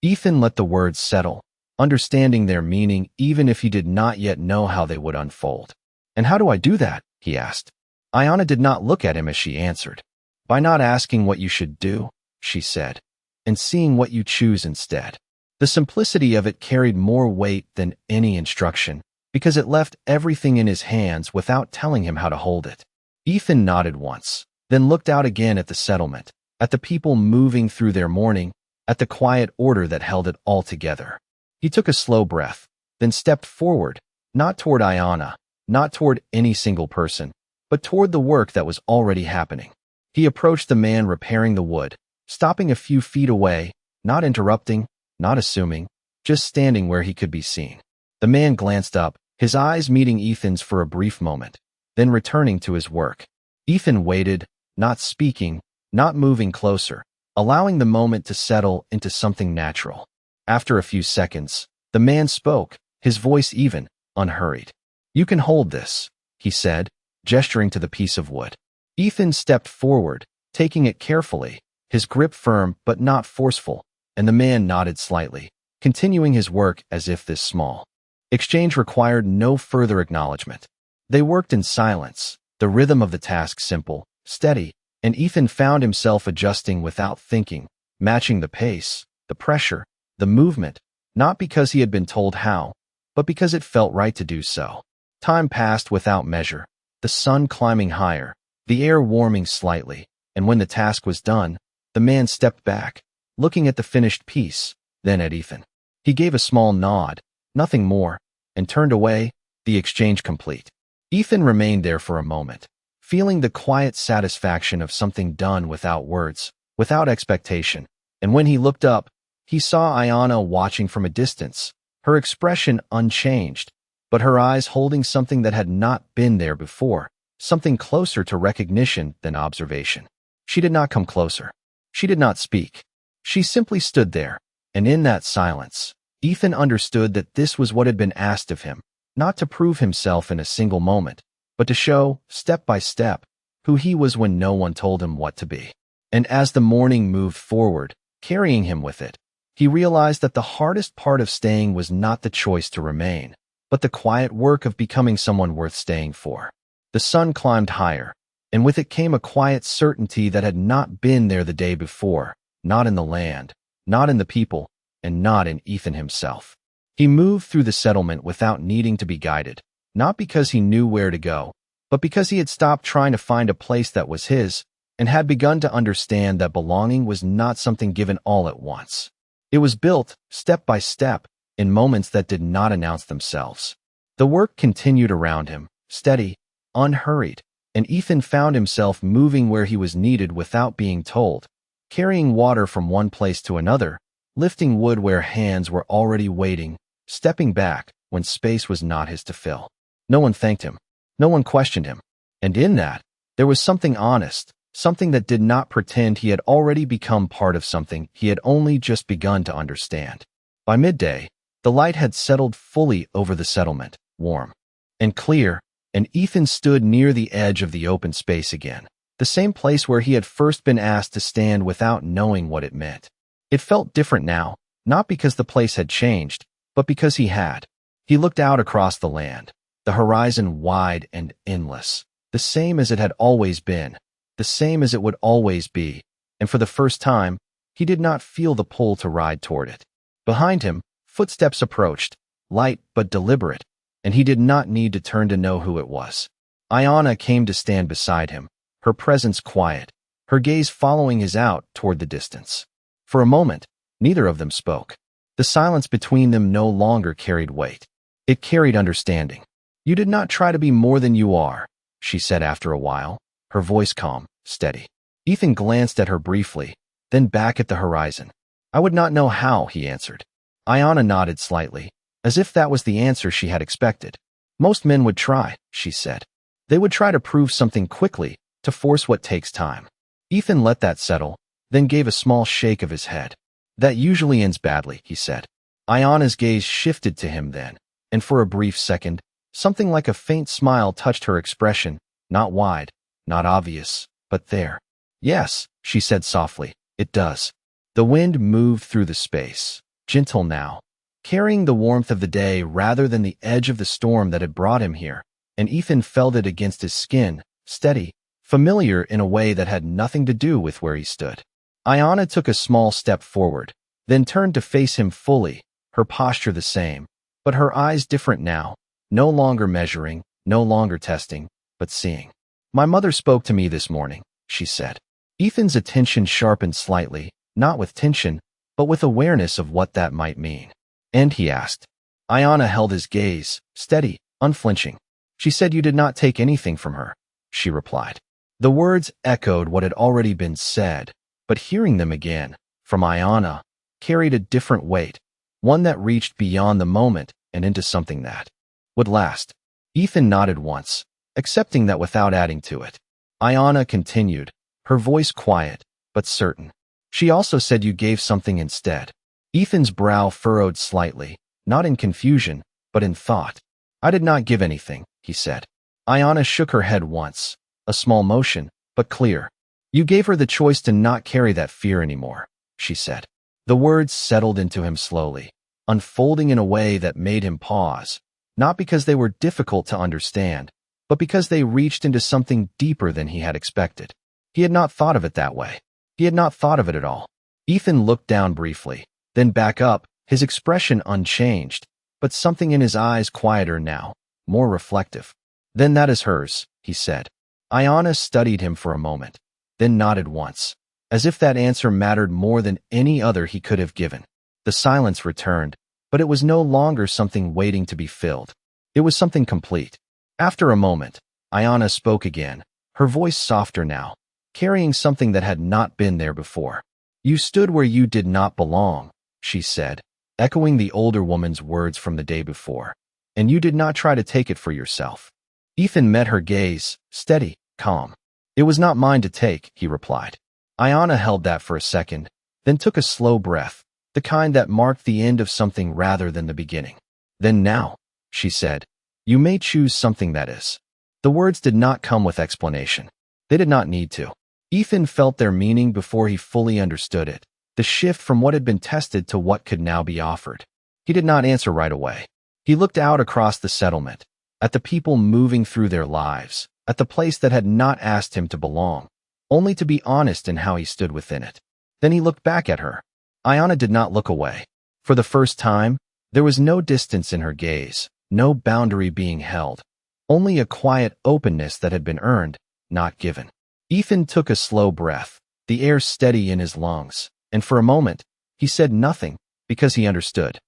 Ethan let the words settle, understanding their meaning even if he did not yet know how they would unfold. And how do I do that? He asked. Ayanna did not look at him as she answered. By not asking what you should do, she said, and seeing what you choose instead. The simplicity of it carried more weight than any instruction, because it left everything in his hands without telling him how to hold it. Ethan nodded once, then looked out again at the settlement, at the people moving through their morning, at the quiet order that held it all together. He took a slow breath, then stepped forward, not toward Ayanna, not toward any single person, but toward the work that was already happening. He approached the man repairing the wood, stopping a few feet away, not interrupting, not assuming, just standing where he could be seen. The man glanced up, his eyes meeting Ethan's for a brief moment, then returning to his work. Ethan waited, not speaking, not moving closer, allowing the moment to settle into something natural. After a few seconds, the man spoke, his voice even, unhurried. You can hold this, he said, gesturing to the piece of wood. Ethan stepped forward, taking it carefully, his grip firm but not forceful, and the man nodded slightly, continuing his work as if this small exchange required no further acknowledgement. They worked in silence, the rhythm of the task simple, steady, and Ethan found himself adjusting without thinking, matching the pace, the pressure, the movement, not because he had been told how, but because it felt right to do so. Time passed without measure, the sun climbing higher, the air warming slightly, and when the task was done, the man stepped back, looking at the finished piece, then at Ethan. He gave a small nod, nothing more, and turned away, the exchange complete. Ethan remained there for a moment, feeling the quiet satisfaction of something done without words, without expectation. And when he looked up, he saw Ayanna watching from a distance, her expression unchanged, but her eyes holding something that had not been there before, something closer to recognition than observation. She did not come closer. She did not speak. She simply stood there, and in that silence, Ethan understood that this was what had been asked of him, not to prove himself in a single moment, but to show, step by step, who he was when no one told him what to be. And as the morning moved forward, carrying him with it, he realized that the hardest part of staying was not the choice to remain, but the quiet work of becoming someone worth staying for. The sun climbed higher, and with it came a quiet certainty that had not been there the day before, not in the land, not in the people, and not in Ethan himself. He moved through the settlement without needing to be guided, not because he knew where to go, but because he had stopped trying to find a place that was his, and had begun to understand that belonging was not something given all at once. It was built, step by step, in moments that did not announce themselves. The work continued around him, steady, unhurried, and Ethan found himself moving where he was needed without being told, carrying water from one place to another, lifting wood where hands were already waiting, stepping back when space was not his to fill. No one thanked him. No one questioned him. And in that, there was something honest, something that did not pretend he had already become part of something he had only just begun to understand. By midday, the light had settled fully over the settlement, warm and clear, and Ethan stood near the edge of the open space again, the same place where he had first been asked to stand without knowing what it meant. It felt different now, not because the place had changed, but because he had. He looked out across the land, the horizon wide and endless, the same as it had always been, the same as it would always be, and for the first time, he did not feel the pull to ride toward it. Behind him, footsteps approached, light but deliberate, and he did not need to turn to know who it was. Ayanna came to stand beside him, her presence quiet, her gaze following his out toward the distance. For a moment, neither of them spoke. The silence between them no longer carried weight. It carried understanding. "You did not try to be more than you are," she said after a while, her voice calm, steady. Ethan glanced at her briefly, then back at the horizon. "I would not know how," he answered. Ayanna nodded slightly, as if that was the answer she had expected. "Most men would try," she said. "They would try to prove something quickly, to force what takes time." Ethan let that settle, then gave a small shake of his head. "That usually ends badly," he said. Ayanna's gaze shifted to him then, and for a brief second, something like a faint smile touched her expression, not wide, not obvious, but there. "Yes," she said softly, "it does." The wind moved through the space, gentle now, carrying the warmth of the day rather than the edge of the storm that had brought him here, and Ethan felt it against his skin, steady, familiar in a way that had nothing to do with where he stood. Ayanna took a small step forward, then turned to face him fully, her posture the same, but her eyes different now, no longer measuring, no longer testing, but seeing. "My mother spoke to me this morning," she said. Ethan's attention sharpened slightly, not with tension, but with awareness of what that might mean. "And?" he asked. Ayanna held his gaze, steady, unflinching. "She said you did not take anything from her," she replied. The words echoed what had already been said, but hearing them again, from Ayanna, carried a different weight, one that reached beyond the moment and into something that would last. Ethan nodded once, accepting that without adding to it. Ayanna continued, her voice quiet, but certain. "She also said you gave something instead." Ethan's brow furrowed slightly, not in confusion, but in thought. "I did not give anything," he said. Ayanna shook her head once, a small motion, but clear. "You gave her the choice to not carry that fear anymore," she said. The words settled into him slowly, unfolding in a way that made him pause, not because they were difficult to understand, but because they reached into something deeper than he had expected. He had not thought of it that way. He had not thought of it at all. Ethan looked down briefly, then back up, his expression unchanged, but something in his eyes quieter now, more reflective. "Then that is hers," he said. Ayanna studied him for a moment, then nodded once, as if that answer mattered more than any other he could have given. The silence returned, but it was no longer something waiting to be filled. It was something complete. After a moment, Ayana spoke again, her voice softer now, carrying something that had not been there before. "You stood where you did not belong," she said, echoing the older woman's words from the day before. "And you did not try to take it for yourself." Ethan met her gaze, steady, calm. "It was not mine to take," he replied. Ayana held that for a second, then took a slow breath, the kind that marked the end of something rather than the beginning. "Then now," she said, "you may choose something that is." The words did not come with explanation. They did not need to. Ethan felt their meaning before he fully understood it, the shift from what had been tested to what could now be offered. He did not answer right away. He looked out across the settlement, at the people moving through their lives, at the place that had not asked him to belong, only to be honest in how he stood within it. Then he looked back at her. Ayana did not look away. For the first time, there was no distance in her gaze, no boundary being held, only a quiet openness that had been earned, not given. Ethan took a slow breath, the air steady in his lungs, and for a moment, he said nothing, because he understood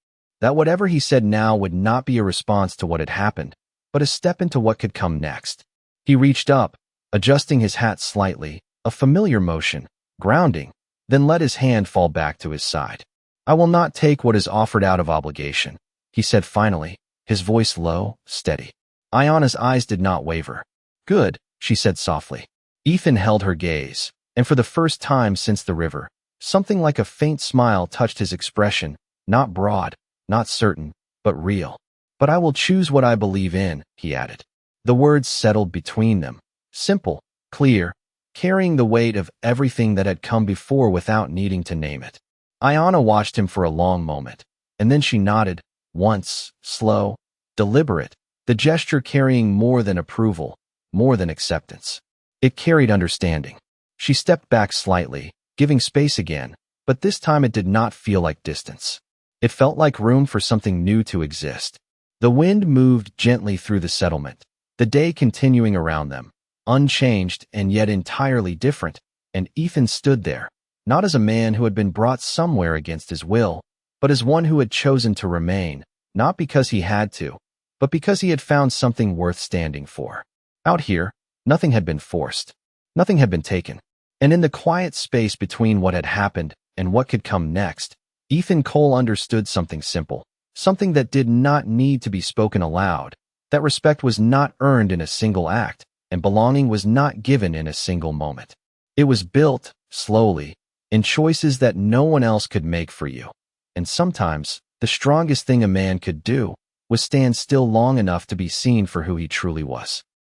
that whatever he said now would not be a response to what had happened, but a step into what could come next. He reached up, adjusting his hat slightly, a familiar motion, grounding, then let his hand fall back to his side. "I will not take what is offered out of obligation," he said finally, his voice low, steady. Ayana's eyes did not waver. "Good," she said softly. Ethan held her gaze, and for the first time since the river, something like a faint smile touched his expression, not broad, not certain, but real. "But I will choose what I believe in," he added. The words settled between them, simple, clear, carrying the weight of everything that had come before without needing to name it. Ayana watched him for a long moment, and then she nodded, once, slow, deliberate, the gesture carrying more than approval, more than acceptance. It carried understanding. She stepped back slightly, giving space again, but this time it did not feel like distance. It felt like room for something new to exist. The wind moved gently through the settlement, the day continuing around them, unchanged and yet entirely different, and Ethan stood there, not as a man who had been brought somewhere against his will, but as one who had chosen to remain, not because he had to, but because he had found something worth standing for. Out here, nothing had been forced. Nothing had been taken. And in the quiet space between what had happened and what could come next, Ethan Cole understood something simple, something that did not need to be spoken aloud, that respect was not earned in a single act, and belonging was not given in a single moment. It was built, slowly, in choices that no one else could make for you. And sometimes, the strongest thing a man could do was stand still long enough to be seen for who he truly was.